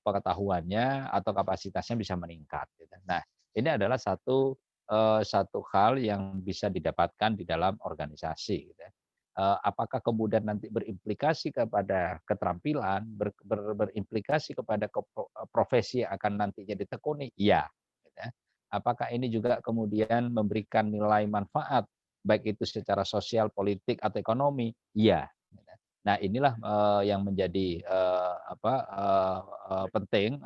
pengetahuannya atau kapasitasnya bisa meningkat gitu. Nah, ini adalah satu hal yang bisa didapatkan di dalam organisasi gitu ya. Apakah kemudian nanti berimplikasi kepada keterampilan, berimplikasi kepada profesi yang akan nantinya ditekuni? Iya. Apakah ini juga kemudian memberikan nilai manfaat, baik itu secara sosial, politik, atau ekonomi? Iya. Nah, inilah yang menjadi penting,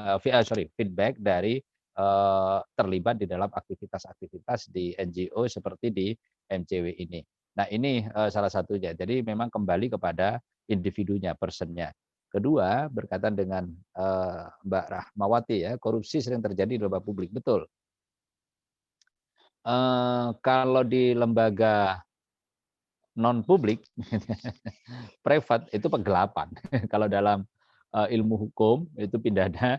feedback dari terlibat di dalam aktivitas-aktivitas di NGO seperti di MCW ini. Nah, ini salah satunya. Jadi memang kembali kepada individunya, personnya. Kedua, berkaitan dengan Mbak Rahmawati ya, korupsi sering terjadi di lembaga publik, betul. Kalau di lembaga non publik, privat itu penggelapan. Kalau dalam ilmu hukum itu pidana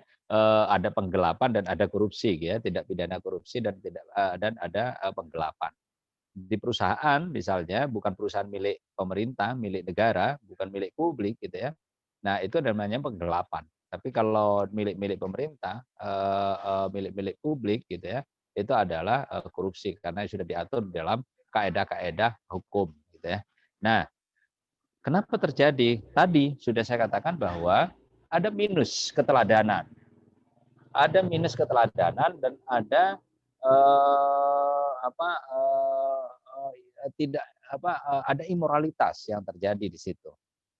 ada penggelapan dan ada korupsi, ya, tidak pidana korupsi dan tidak dan ada penggelapan. Di perusahaan misalnya bukan perusahaan milik pemerintah, milik negara, bukan milik publik gitu ya. Nah, itu namanya penggelapan. Tapi kalau milik-milik pemerintah, milik-milik publik gitu ya, itu adalah korupsi karena sudah diatur dalam kaedah-kaedah hukum gitu ya. Nah, kenapa terjadi? Tadi sudah saya katakan bahwa ada minus keteladanan. Ada minus keteladanan dan ada tidak ada imoralitas yang terjadi di situ.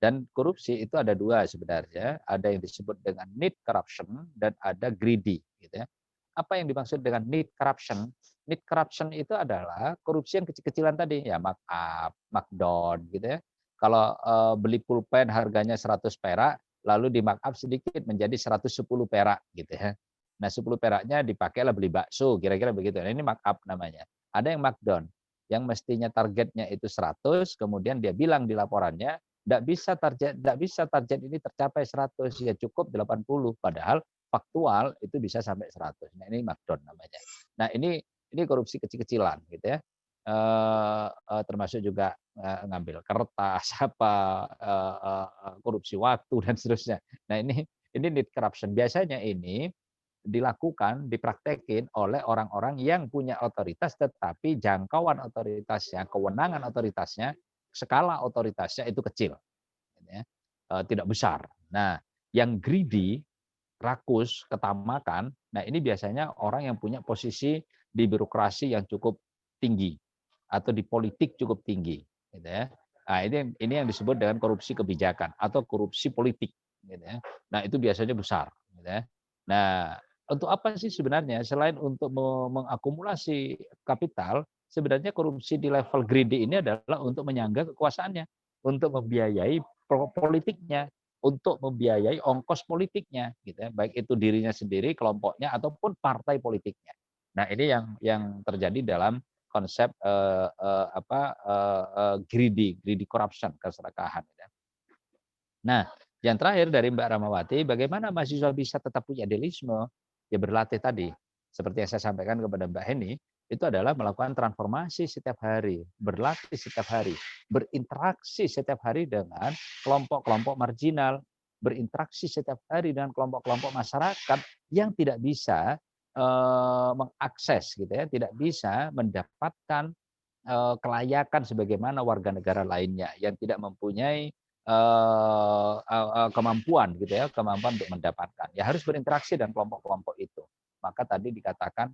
Dan korupsi itu ada dua sebenarnya, ada yang disebut dengan need corruption dan ada greedy gitu ya. Apa yang dimaksud dengan need corruption? Need corruption itu adalah korupsi yang kecil-kecilan tadi, ya markup, markdown gitu ya. Kalau beli pulpen harganya 100 perak, lalu di markup sedikit menjadi 110 perak gitu ya. Nah, 10 peraknya dipakailah beli bakso, kira-kira begitu. Nah, ini markup namanya. Ada yang markdown, yang mestinya targetnya itu 100, kemudian dia bilang di laporannya, tidak bisa target ini tercapai 100, ya cukup 80, padahal faktual itu bisa sampai 100. Nah, ini markdown namanya. Nah, ini korupsi kecil-kecilan gitu ya. Termasuk juga ngambil kertas, korupsi waktu dan seterusnya. Nah, ini need corruption. Biasanya ini dilakukan, dipraktekin oleh orang-orang yang punya otoritas tetapi jangkauan otoritasnya, kewenangan otoritasnya, skala otoritasnya itu kecil, ya, tidak besar. Nah, yang greedy, rakus, ketamakan, nah ini biasanya orang yang punya posisi di birokrasi yang cukup tinggi atau di politik cukup tinggi, gitu ya. Nah, ini yang disebut dengan korupsi kebijakan atau korupsi politik, gitu ya. Nah, itu biasanya besar, gitu ya. Nah, untuk apa sih sebenarnya selain untuk mengakumulasi kapital, sebenarnya korupsi di level greedy ini adalah untuk menyangga kekuasaannya, untuk membiayai politiknya, untuk membiayai ongkos politiknya, gitu ya, baik itu dirinya sendiri, kelompoknya ataupun partai politiknya. Nah, ini yang terjadi dalam konsep greedy corruption, keserakahan. Ya. Nah, yang terakhir dari Mbak Rahmawati, bagaimana mahasiswa bisa tetap punya idealisme? Ya berlatih tadi, seperti yang saya sampaikan kepada Mbak Heni, itu adalah melakukan transformasi setiap hari, berlatih setiap hari, berinteraksi setiap hari dengan kelompok-kelompok marginal, berinteraksi setiap hari dengan kelompok-kelompok masyarakat yang tidak bisa mengakses, gitu ya, tidak bisa mendapatkan kelayakan sebagaimana warga negara lainnya yang tidak mempunyai kemampuan gitu ya, kemampuan untuk mendapatkan. Ya harus berinteraksi dengan kelompok-kelompok itu. Maka tadi dikatakan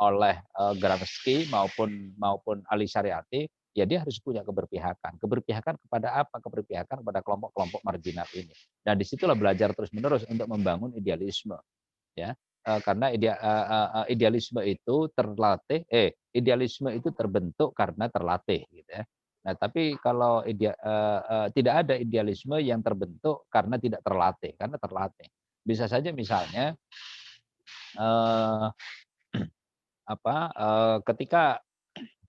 oleh Gramsci maupun Ali Syariati, ya dia harus punya keberpihakan. Keberpihakan kepada apa? Keberpihakan kepada kelompok-kelompok marginal ini. Dan disitulah belajar terus-menerus untuk membangun idealisme. Ya, karena idealisme itu idealisme itu terbentuk karena terlatih, gitu ya. Nah, tapi kalau tidak ada idealisme yang terbentuk karena tidak terlatih, karena terlatih. Bisa saja misalnya ketika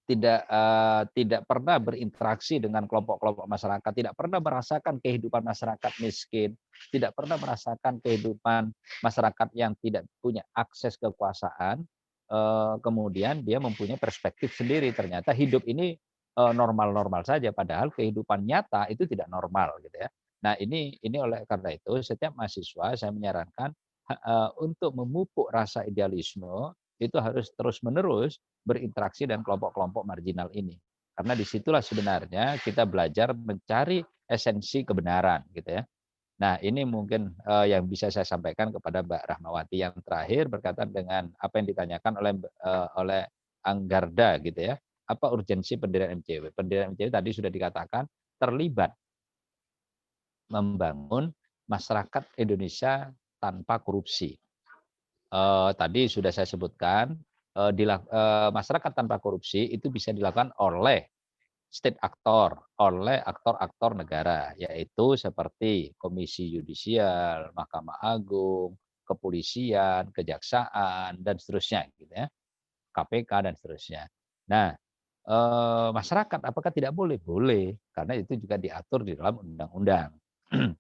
tidak pernah berinteraksi dengan kelompok-kelompok masyarakat, tidak pernah merasakan kehidupan masyarakat miskin, tidak pernah merasakan kehidupan masyarakat yang tidak punya akses kekuasaan, kemudian dia mempunyai perspektif sendiri. Ternyata hidup ini normal-normal saja, padahal kehidupan nyata itu tidak normal, gitu ya. Nah, ini oleh karena itu setiap mahasiswa saya menyarankan untuk memupuk rasa idealisme itu harus terus-menerus berinteraksi dengan kelompok-kelompok marginal ini. Karena disitulah sebenarnya kita belajar mencari esensi kebenaran, gitu ya. Nah, ini mungkin yang bisa saya sampaikan kepada Mbak Rahmawati. Yang terakhir berkaitan dengan apa yang ditanyakan oleh Anggarda, gitu ya. Apa urgensi pendirian MCW? Pendirian MCW tadi sudah dikatakan terlibat membangun masyarakat Indonesia tanpa korupsi. tadi sudah saya sebutkan, masyarakat tanpa korupsi itu bisa dilakukan oleh state aktor, oleh aktor-aktor negara, yaitu seperti Komisi Yudisial, Mahkamah Agung, kepolisian, kejaksaan, dan seterusnya, gitu ya, KPK dan seterusnya. Nah, masyarakat apakah tidak boleh? Boleh, karena itu juga diatur di dalam undang-undang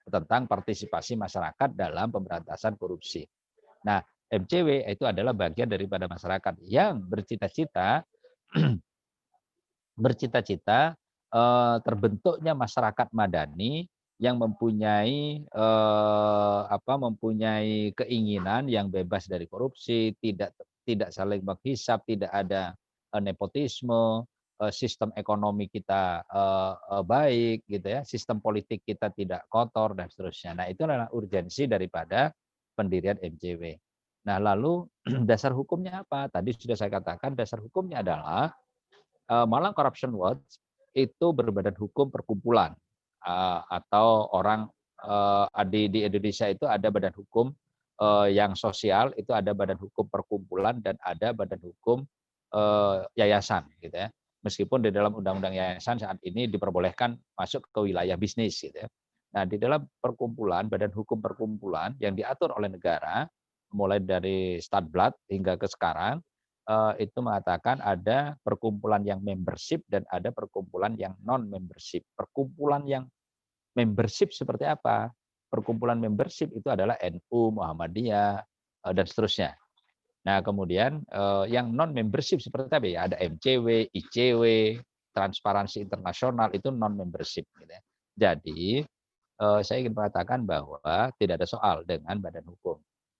tentang partisipasi masyarakat dalam pemberantasan korupsi. Nah, MCW itu adalah bagian daripada masyarakat yang bercita-cita terbentuknya masyarakat madani yang mempunyai mempunyai keinginan yang bebas dari korupsi, tidak saling menghisap, tidak ada nepotisme, sistem ekonomi kita baik, gitu ya, sistem politik kita tidak kotor dan seterusnya. Nah, itu adalah urgensi daripada pendirian MCW. Nah, lalu dasar hukumnya apa? Tadi sudah saya katakan dasar hukumnya adalah Malang Corruption Watch itu berbadan hukum perkumpulan atau orang di Indonesia itu ada badan hukum yang sosial, itu ada badan hukum perkumpulan dan ada badan hukum yayasan, gitu ya. Meskipun di dalam undang-undang yayasan saat ini diperbolehkan masuk ke wilayah bisnis, gitu ya. Nah, di dalam perkumpulan, badan hukum perkumpulan yang diatur oleh negara, mulai dari Statblad hingga ke sekarang, itu mengatakan ada perkumpulan yang membership dan ada perkumpulan yang non-membership. Perkumpulan yang membership seperti apa? Perkumpulan membership itu adalah NU, Muhammadiyah, dan seterusnya. Nah, kemudian yang non-membership seperti apa ya? Ada MCW, ICW, Transparansi Internasional, itu non-membership. Gitu ya. Jadi, saya ingin mengatakan bahwa tidak ada soal dengan badan hukum.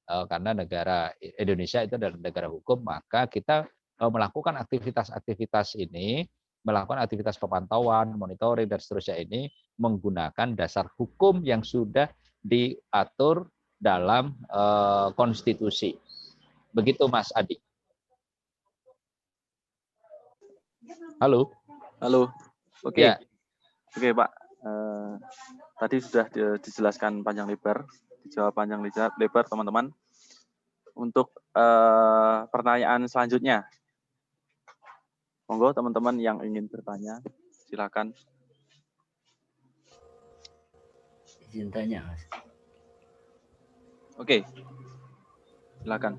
Karena negara Indonesia itu adalah negara hukum, maka kita melakukan aktivitas-aktivitas ini, melakukan aktivitas pemantauan, monitoring, dan seterusnya ini menggunakan dasar hukum yang sudah diatur dalam konstitusi. Begitu Mas Adi. Halo. Halo. Oke. Ya. Oke, Pak. Tadi sudah dijelaskan panjang lebar, dijawab panjang lebar teman-teman. Untuk pertanyaan selanjutnya, monggo teman-teman yang ingin bertanya, silakan. Izin tanya, Mas. Oke, silakan.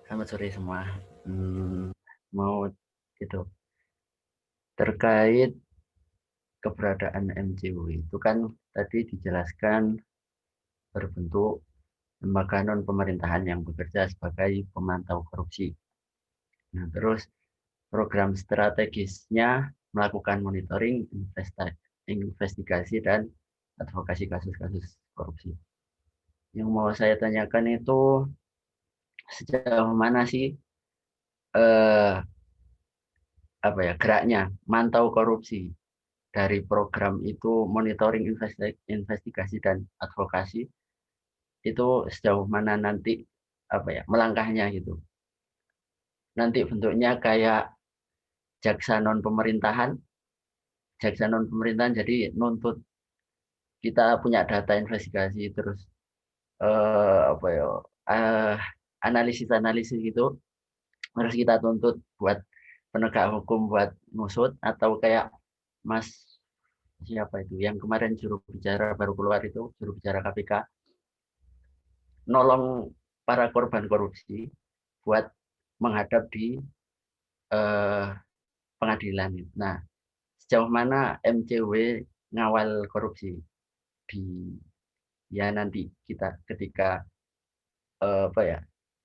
Selamat sore semua. Mau itu terkait keberadaan MCW itu kan tadi dijelaskan berbentuk lembaga non pemerintahan yang bekerja sebagai pemantau korupsi. Nah, terus program strategisnya melakukan monitoring, investigasi dan advokasi kasus-kasus korupsi. Yang mau saya tanyakan itu sejauh mana sih geraknya mantau korupsi dari program itu, monitoring, investigasi dan advokasi itu sejauh mana nanti melangkahnya gitu. Nanti bentuknya kayak jaksa non pemerintahan jadi nuntut kita punya data investigasi terus analisis gitu harus kita tuntut buat penegak hukum buat ngusut, atau kayak Mas siapa itu yang kemarin juru bicara baru keluar itu, juru bicara KPK, nolong para korban korupsi buat menghadap di pengadilan. Nah, sejauh mana MCW ngawal korupsi di nanti kita ketika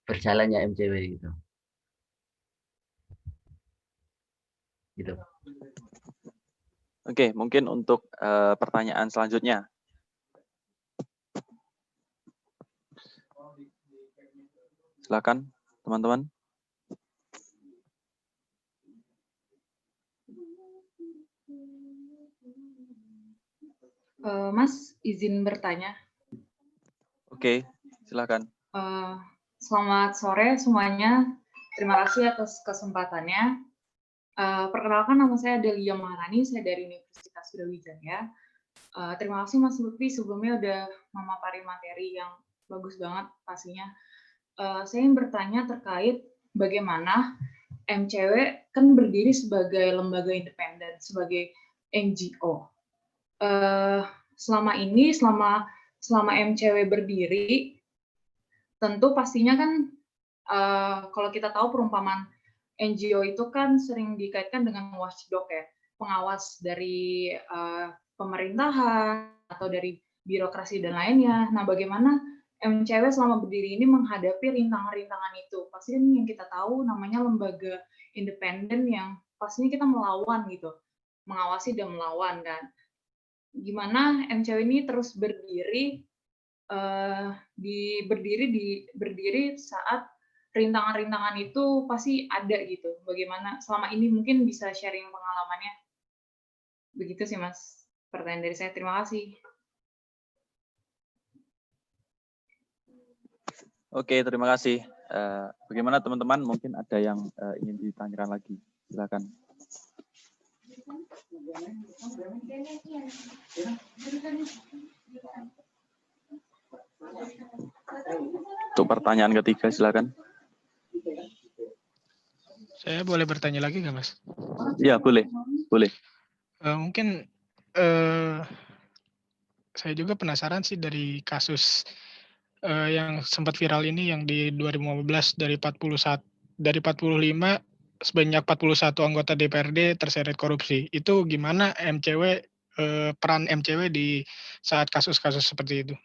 berjalannya MCW gitu. Oke, mungkin untuk pertanyaan selanjutnya. Silakan, teman-teman. Mas, izin bertanya. Oke, silakan. Selamat sore semuanya. Terima kasih atas kesempatannya. Perkenalkan, nama saya Delia Maharani, saya dari Universitas Sriwijaya. Terima kasih Mas Lutfi sebelumnya udah memaparin materi yang bagus banget pastinya. Saya ingin bertanya terkait bagaimana MCW kan berdiri sebagai lembaga independen, sebagai NGO. Selama ini, selama MCW berdiri, tentu pastinya kan kalau kita tahu perumpamaan NGO itu kan sering dikaitkan dengan watchdog ya, pengawas dari pemerintahan atau dari birokrasi dan lainnya. Nah, bagaimana MCW selama berdiri ini menghadapi rintangan-rintangan itu? Pasti kan yang kita tahu namanya lembaga independen yang pastinya kita melawan gitu, mengawasi dan melawan kan. Gimana MCW ini terus berdiri berdiri saat rintangan-rintangan itu pasti ada gitu. Bagaimana selama ini mungkin bisa sharing pengalamannya. Begitu sih Mas. Pertanyaan dari saya. Terima kasih. Oke, terima kasih. Bagaimana teman-teman? Mungkin ada yang ingin ditanyakan lagi. Silakan. Untuk pertanyaan ketiga, silakan. Saya boleh bertanya lagi nggak, Mas? Iya, boleh. Boleh. Mungkin saya juga penasaran sih dari kasus yang sempat viral ini yang di 2015 dari 45 sebanyak 41 anggota DPRD terseret korupsi. Itu gimana MCW peran MCW di saat kasus-kasus seperti itu?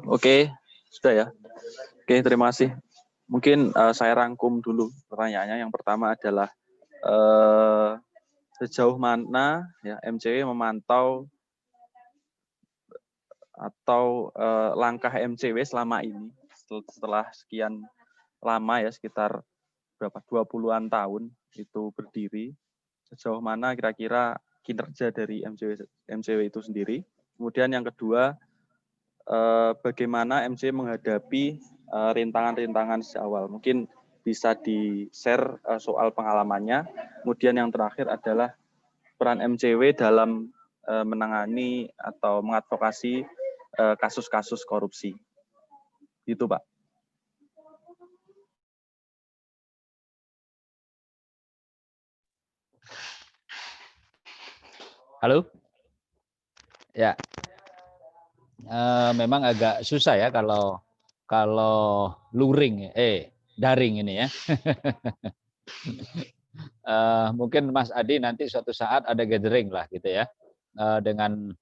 Oke, sudah ya. Oke, terima kasih. Mungkin saya rangkum dulu pertanyaannya. Yang pertama adalah sejauh mana ya MCW memantau atau langkah MCW selama ini setelah sekian lama ya, sekitar berapa 20-an tahun itu berdiri, sejauh mana kira-kira kinerja dari MCW itu sendiri. Kemudian yang kedua, bagaimana MCW menghadapi rintangan-rintangan sejak awal. Mungkin bisa di-share soal pengalamannya. Kemudian yang terakhir adalah peran MCW dalam menangani atau mengadvokasi kasus-kasus korupsi. Itu, Pak. Halo? Ya. Memang agak susah ya kalau luring, daring ini ya. Mungkin Mas Adi nanti suatu saat ada gathering lah gitu ya dengan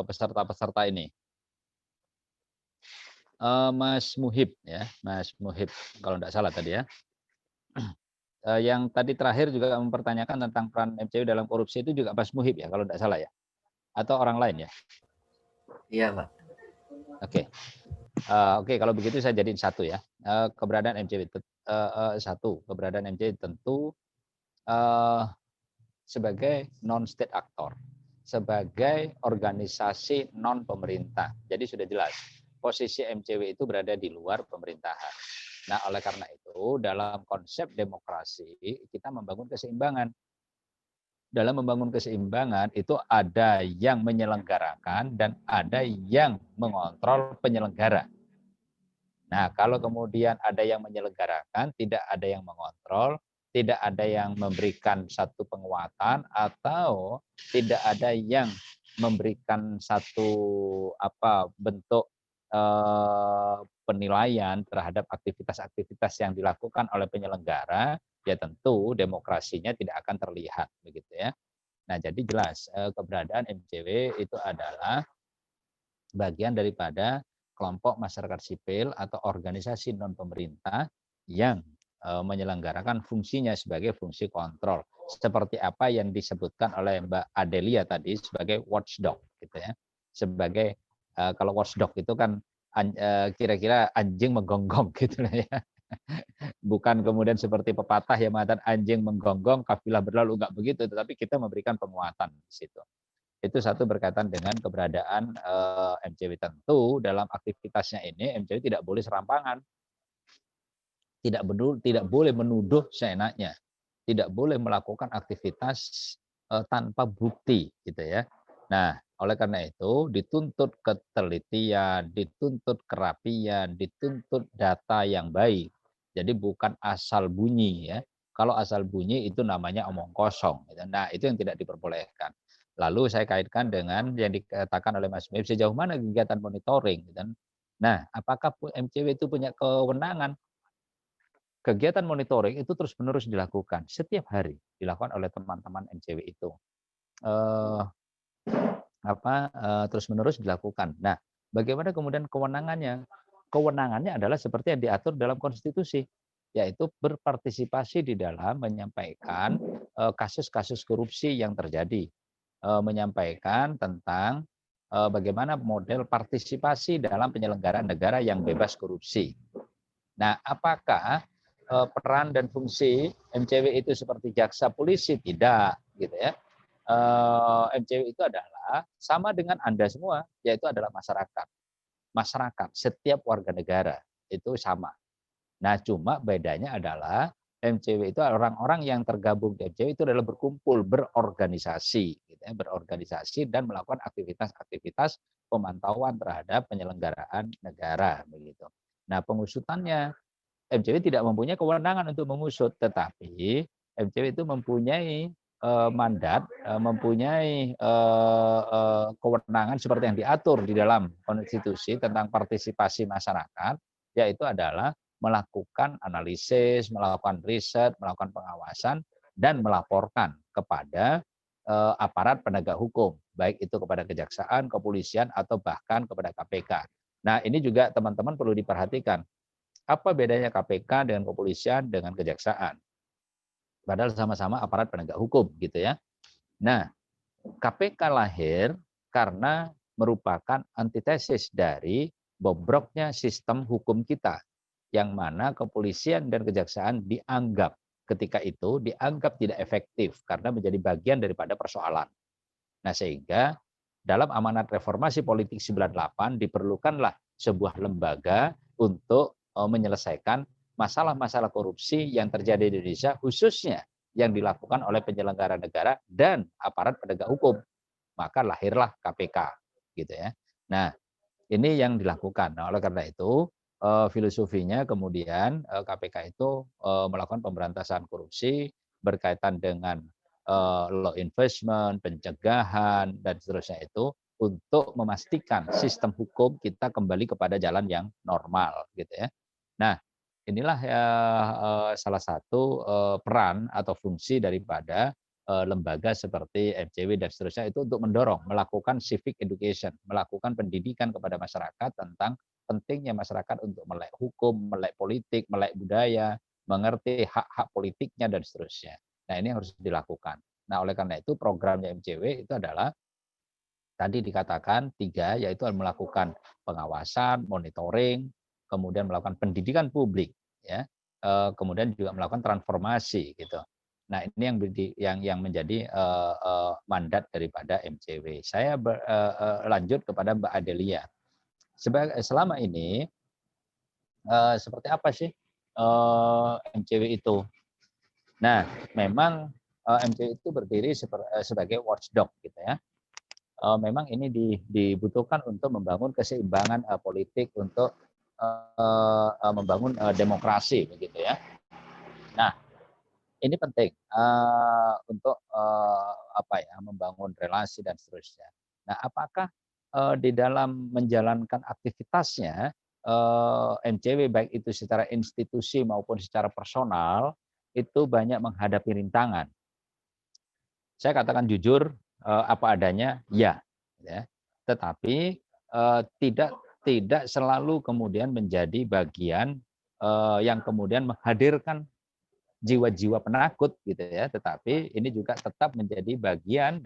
peserta-peserta ini. Mas Muhib ya, Mas Muhib kalau tidak salah tadi ya. Yang tadi terakhir juga mempertanyakan tentang peran MCW dalam korupsi itu juga Mas Muhib ya kalau tidak salah ya, atau orang lain ya? Iya, Pak. Oke. Oke, kalau begitu saya jadiin satu ya. Keberadaan MCW satu, keberadaan MCW tentu sebagai non-state actor, sebagai organisasi non pemerintah. Jadi sudah jelas posisi MCW itu berada di luar pemerintahan. Nah, oleh karena itu dalam konsep demokrasi kita membangun keseimbangan. Dalam membangun keseimbangan itu ada yang menyelenggarakan dan ada yang mengontrol penyelenggara. Nah, kalau kemudian ada yang menyelenggarakan, tidak ada yang mengontrol, tidak ada yang memberikan satu penguatan, atau tidak ada yang memberikan satu bentuk penilaian terhadap aktivitas-aktivitas yang dilakukan oleh penyelenggara, ya tentu demokrasinya tidak akan terlihat, begitu ya. Nah, jadi jelas keberadaan MCW itu adalah bagian daripada kelompok masyarakat sipil atau organisasi non pemerintah yang menyelenggarakan fungsinya sebagai fungsi kontrol, seperti apa yang disebutkan oleh Mbak Adelia tadi sebagai watchdog, gitu ya. Sebagai kalau watchdog itu kan kira-kira anjing menggonggong gitu ya. Bukan kemudian seperti pepatah yang mengatakan anjing menggonggong kafilah berlalu, enggak begitu, tetapi kita memberikan penguatan di situ. Itu satu berkaitan dengan keberadaan MCW. Tentu dalam aktivitasnya ini MCW tidak boleh serampangan, tidak boleh menuduh seenaknya, tidak boleh melakukan aktivitas tanpa bukti, gitu ya. Nah, oleh karena itu dituntut ketelitian, dituntut kerapian, dituntut data yang baik. Jadi bukan asal bunyi ya. Kalau asal bunyi itu namanya omong kosong. Gitu. Nah, itu yang tidak diperbolehkan. Lalu saya kaitkan dengan yang dikatakan oleh Mas Mib, sejauh mana kegiatan monitoring. Gitu. Nah, apakah MCW itu punya kewenangan? Kegiatan monitoring itu terus-menerus dilakukan, setiap hari dilakukan oleh teman-teman MCW itu. Terus-menerus dilakukan. Nah, bagaimana kemudian kewenangannya? Kewenangannya adalah seperti yang diatur dalam konstitusi, yaitu berpartisipasi di dalam menyampaikan kasus-kasus korupsi yang terjadi, menyampaikan tentang bagaimana model partisipasi dalam penyelenggaraan negara yang bebas korupsi. Nah, apakah peran dan fungsi MCW itu seperti jaksa polisi? Tidak, gitu ya. MCW itu adalah sama dengan Anda semua, yaitu adalah masyarakat. Masyarakat, setiap warga negara itu sama. Nah, cuma bedanya adalah MCW itu orang-orang yang tergabung di MCW itu adalah berkumpul, berorganisasi, gitu ya, berorganisasi dan melakukan aktivitas-aktivitas pemantauan terhadap penyelenggaraan negara, begitu. Nah, pengusutannya MCW tidak mempunyai kewenangan untuk mengusut, tetapi MCW itu mempunyai mandat, mempunyai kewenangan seperti yang diatur di dalam konstitusi tentang partisipasi masyarakat, yaitu adalah melakukan analisis, melakukan riset, melakukan pengawasan, dan melaporkan kepada aparat penegak hukum, baik itu kepada kejaksaan, kepolisian, atau bahkan kepada KPK. Nah, ini juga teman-teman perlu diperhatikan. Apa bedanya KPK dengan kepolisian dengan kejaksaan? Padahal sama-sama aparat penegak hukum, gitu ya. Nah, KPK lahir karena merupakan antitesis dari bobroknya sistem hukum kita, yang mana kepolisian dan kejaksaan dianggap ketika itu dianggap tidak efektif karena menjadi bagian daripada persoalan. Nah, sehingga dalam amanat reformasi politik 98 diperlukanlah sebuah lembaga untuk menyelesaikan masalah-masalah korupsi yang terjadi di Indonesia, khususnya yang dilakukan oleh penyelenggara negara dan aparat penegak hukum. Maka lahirlah KPK, gitu ya. Nah, ini yang dilakukan. Nah, oleh karena itu filosofinya kemudian KPK itu melakukan pemberantasan korupsi berkaitan dengan law enforcement, pencegahan dan seterusnya itu untuk memastikan sistem hukum kita kembali kepada jalan yang normal, gitu ya. Nah, inilah salah satu peran atau fungsi daripada lembaga seperti MCW dan seterusnya itu untuk mendorong, melakukan civic education, melakukan pendidikan kepada masyarakat tentang pentingnya masyarakat untuk melek hukum, melek politik, melek budaya, mengerti hak-hak politiknya dan seterusnya. Nah, ini harus dilakukan. Nah, oleh karena itu programnya MCW itu adalah tadi dikatakan 3, yaitu melakukan pengawasan, monitoring, kemudian melakukan pendidikan publik, ya, kemudian juga melakukan transformasi, gitu. Nah, ini yang menjadi mandat daripada MCW. Saya lanjut kepada Mbak Adelia. Selama ini seperti apa sih MCW itu? Nah, memang MCW itu berdiri sebagai watchdog, gitu ya. Memang ini dibutuhkan untuk membangun keseimbangan politik, untuk membangun demokrasi, begitu ya. Nah, ini penting untuk membangun relasi dan seterusnya. Nah, apakah di dalam menjalankan aktivitasnya MCW baik itu secara institusi maupun secara personal itu banyak menghadapi rintangan? Saya katakan jujur, apa adanya, ya. Tetapi tidak selalu kemudian menjadi bagian yang kemudian menghadirkan jiwa-jiwa penakut, gitu ya. Tetapi ini juga tetap menjadi bagian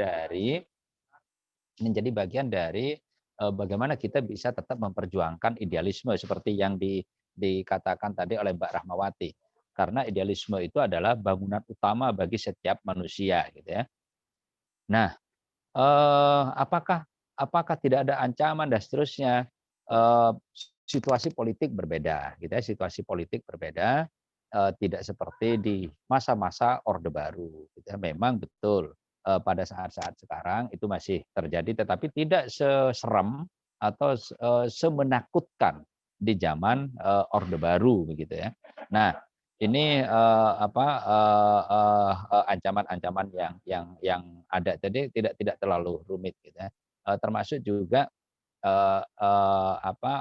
dari bagaimana kita bisa tetap memperjuangkan idealisme seperti yang dikatakan tadi oleh Mbak Rahmawati. Karena idealisme itu adalah bangunan utama bagi setiap manusia, gitu ya. Nah, apakah tidak ada ancaman dan seterusnya. Situasi politik berbeda, gitu ya. Situasi politik berbeda, tidak seperti di masa-masa Orde Baru. Gitu ya. Memang betul pada saat-saat sekarang itu masih terjadi, tetapi tidak seserem atau semenakutkan di zaman Orde Baru, begitu ya. Nah, ini ancaman-ancaman yang ada. Jadi tidak terlalu rumit, gitu ya. Termasuk juga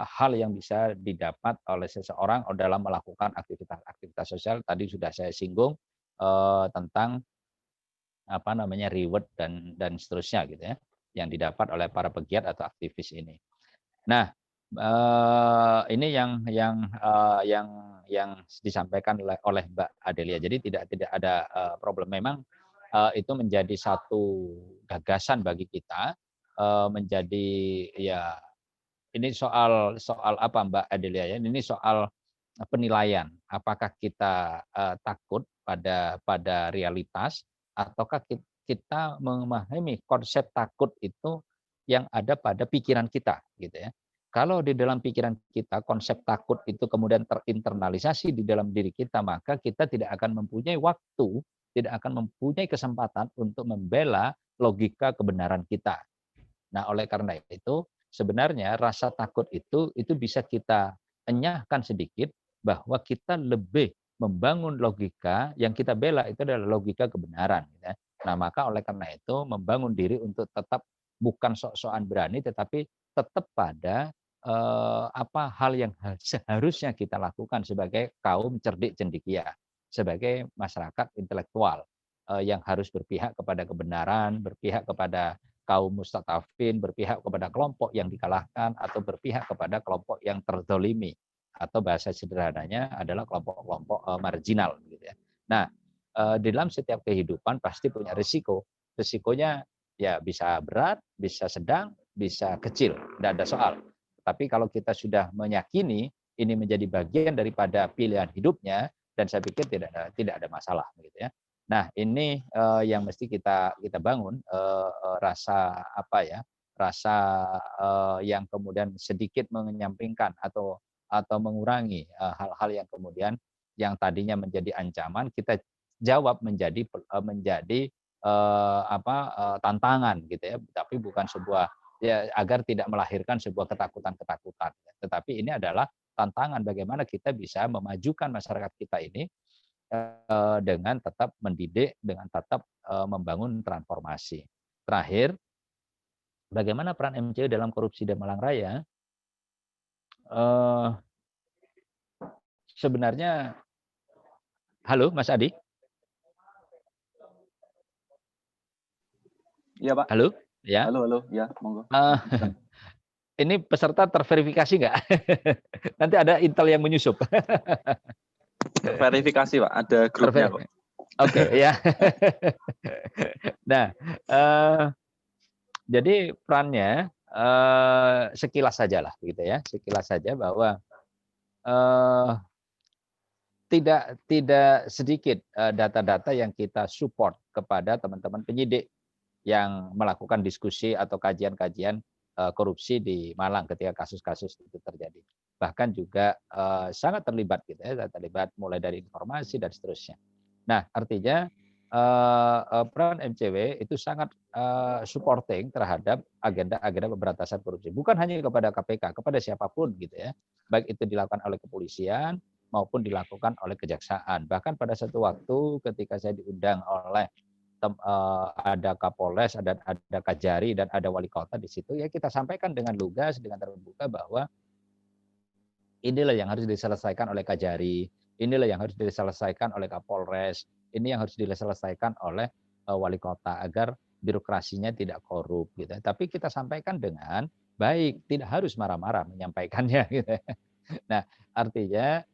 hal yang bisa didapat oleh seseorang dalam melakukan aktivitas sosial. Tadi sudah saya singgung tentang reward dan seterusnya, gitu ya, yang didapat oleh para pegiat atau aktivis ini. Nah, ini yang disampaikan oleh Mbak Adelia. Jadi tidak ada problem. Memang itu menjadi satu gagasan bagi kita, menjadi ya ini soal apa Mbak Adelia ya? Ini soal penilaian. Apakah kita takut pada realitas ataukah kita memahami konsep takut itu yang ada pada pikiran kita, gitu ya. Kalau di dalam pikiran kita konsep takut itu kemudian terinternalisasi di dalam diri kita, maka kita tidak akan mempunyai waktu, tidak akan mempunyai kesempatan untuk membela logika kebenaran kita. Nah, oleh karena itu sebenarnya rasa takut itu bisa kita enyahkan sedikit, bahwa kita lebih membangun logika yang kita bela itu adalah logika kebenaran. Ya. Nah, maka oleh karena itu membangun diri untuk tetap bukan sok-sokan berani, tetapi tetap pada hal yang seharusnya kita lakukan sebagai kaum cerdik cendekia, sebagai masyarakat intelektual yang harus berpihak kepada kebenaran, berpihak kepada kaum mustadafin, berpihak kepada kelompok yang dikalahkan, atau berpihak kepada kelompok yang terzolimi, atau bahasa sederhananya adalah kelompok-kelompok marginal, gitu ya. Nah, di dalam setiap kehidupan pasti punya risiko. Risikonya ya bisa berat, bisa sedang, bisa kecil, tidak ada soal. Tapi kalau kita sudah meyakini ini menjadi bagian daripada pilihan hidupnya, dan saya pikir tidak ada masalah, gitu ya. Nah, ini yang mesti kita bangun, rasa rasa yang kemudian sedikit menyampingkan atau mengurangi hal-hal yang kemudian yang tadinya menjadi ancaman, kita jawab menjadi tantangan, gitu ya. Tapi bukan sebuah agar tidak melahirkan sebuah ketakutan-ketakutan. Tetapi ini adalah tantangan bagaimana kita bisa memajukan masyarakat kita ini dengan tetap mendidik, dengan tetap membangun transformasi. Terakhir, bagaimana peran MCW dalam korupsi dan Malang Raya? Sebenarnya, halo Mas Adi? Iya Pak. Halo? Ya. Halo, ya monggo. Ini peserta terverifikasi nggak? Nanti ada intel yang menyusup. Verifikasi Pak, ada grupnya kok. Oke, ya. Nah, jadi perannya sekilas saja lah, gitu ya. Sekilas saja bahwa tidak sedikit data-data yang kita support kepada teman-teman penyidik yang melakukan diskusi atau kajian-kajian korupsi di Malang ketika kasus-kasus itu terjadi. Bahkan juga sangat terlibat, gitu ya, terlibat mulai dari informasi dan seterusnya. Nah, artinya peran MCW itu sangat supporting terhadap agenda-agenda pemberantasan korupsi. Bukan hanya kepada KPK, kepada siapapun, gitu ya. Baik itu dilakukan oleh kepolisian maupun dilakukan oleh kejaksaan. Bahkan pada satu waktu ketika saya diundang oleh ada Kapolres, ada Kajari, dan ada wali kota di situ, ya kita sampaikan dengan lugas, dengan terbuka bahwa inilah yang harus diselesaikan oleh Kajari, inilah yang harus diselesaikan oleh Kapolres, ini yang harus diselesaikan oleh wali kota agar birokrasinya tidak korup, gitu. Tapi kita sampaikan dengan baik, tidak harus marah-marah menyampaikannya, gitu. Nah, artinya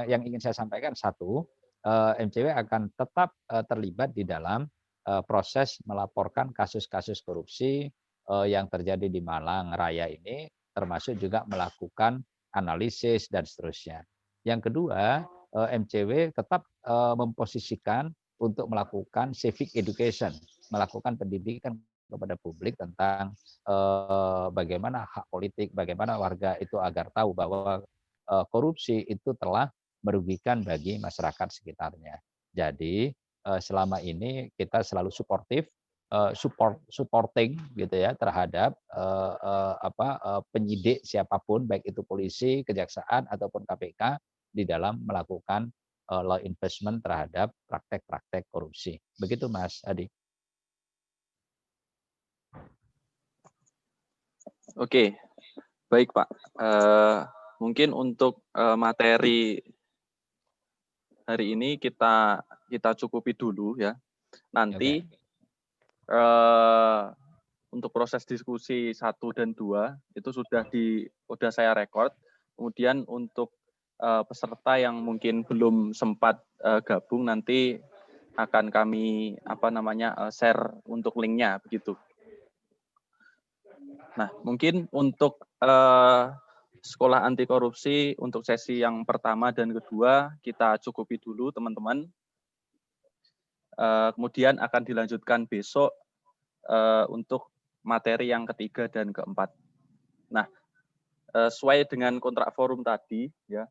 yang ingin saya sampaikan satu, MCW akan tetap terlibat di dalam proses melaporkan kasus-kasus korupsi yang terjadi di Malang Raya ini, termasuk juga melakukan analisis dan seterusnya. Yang kedua, MCW tetap memposisikan untuk melakukan civic education melakukan pendidikan kepada publik tentang bagaimana hak politik, bagaimana warga itu agar tahu bahwa korupsi itu telah merugikan bagi masyarakat sekitarnya. Jadi selama ini kita selalu supporting gitu ya terhadap penyidik siapapun, baik itu polisi, kejaksaan ataupun KPK di dalam melakukan law enforcement terhadap praktek-praktek korupsi. Begitu Mas Adi. Oke, baik Pak. Mungkin untuk materi hari ini kita cukupi dulu ya. Nanti untuk proses diskusi 1 dan 2 itu sudah saya record. Kemudian untuk peserta yang mungkin belum sempat gabung nanti akan kami share untuk linknya begitu. Nah, mungkin untuk sekolah anti korupsi untuk sesi yang pertama dan kedua kita cukupi dulu teman-teman. Kemudian akan dilanjutkan besok untuk materi yang ketiga dan keempat. Nah, sesuai dengan kontrak forum tadi, ya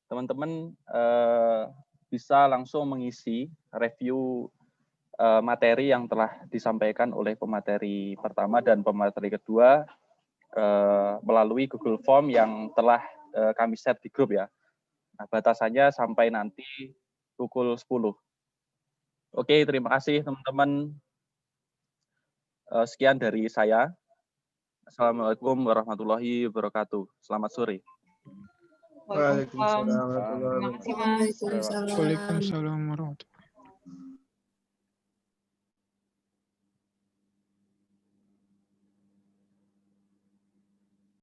teman-teman bisa langsung mengisi review materi yang telah disampaikan oleh pemateri pertama dan pemateri kedua melalui Google Form yang telah kami share di grup ya. Nah, batasannya sampai nanti pukul 10. Oke, terima kasih teman-teman. Sekian dari saya. Assalamualaikum warahmatullahi wabarakatuh. Selamat sore. Waalaikumsalam warahmatullahi Waalaikumsalam. wabarakatuh. Waalaikumsalam warahmatullahi wabarakatuh.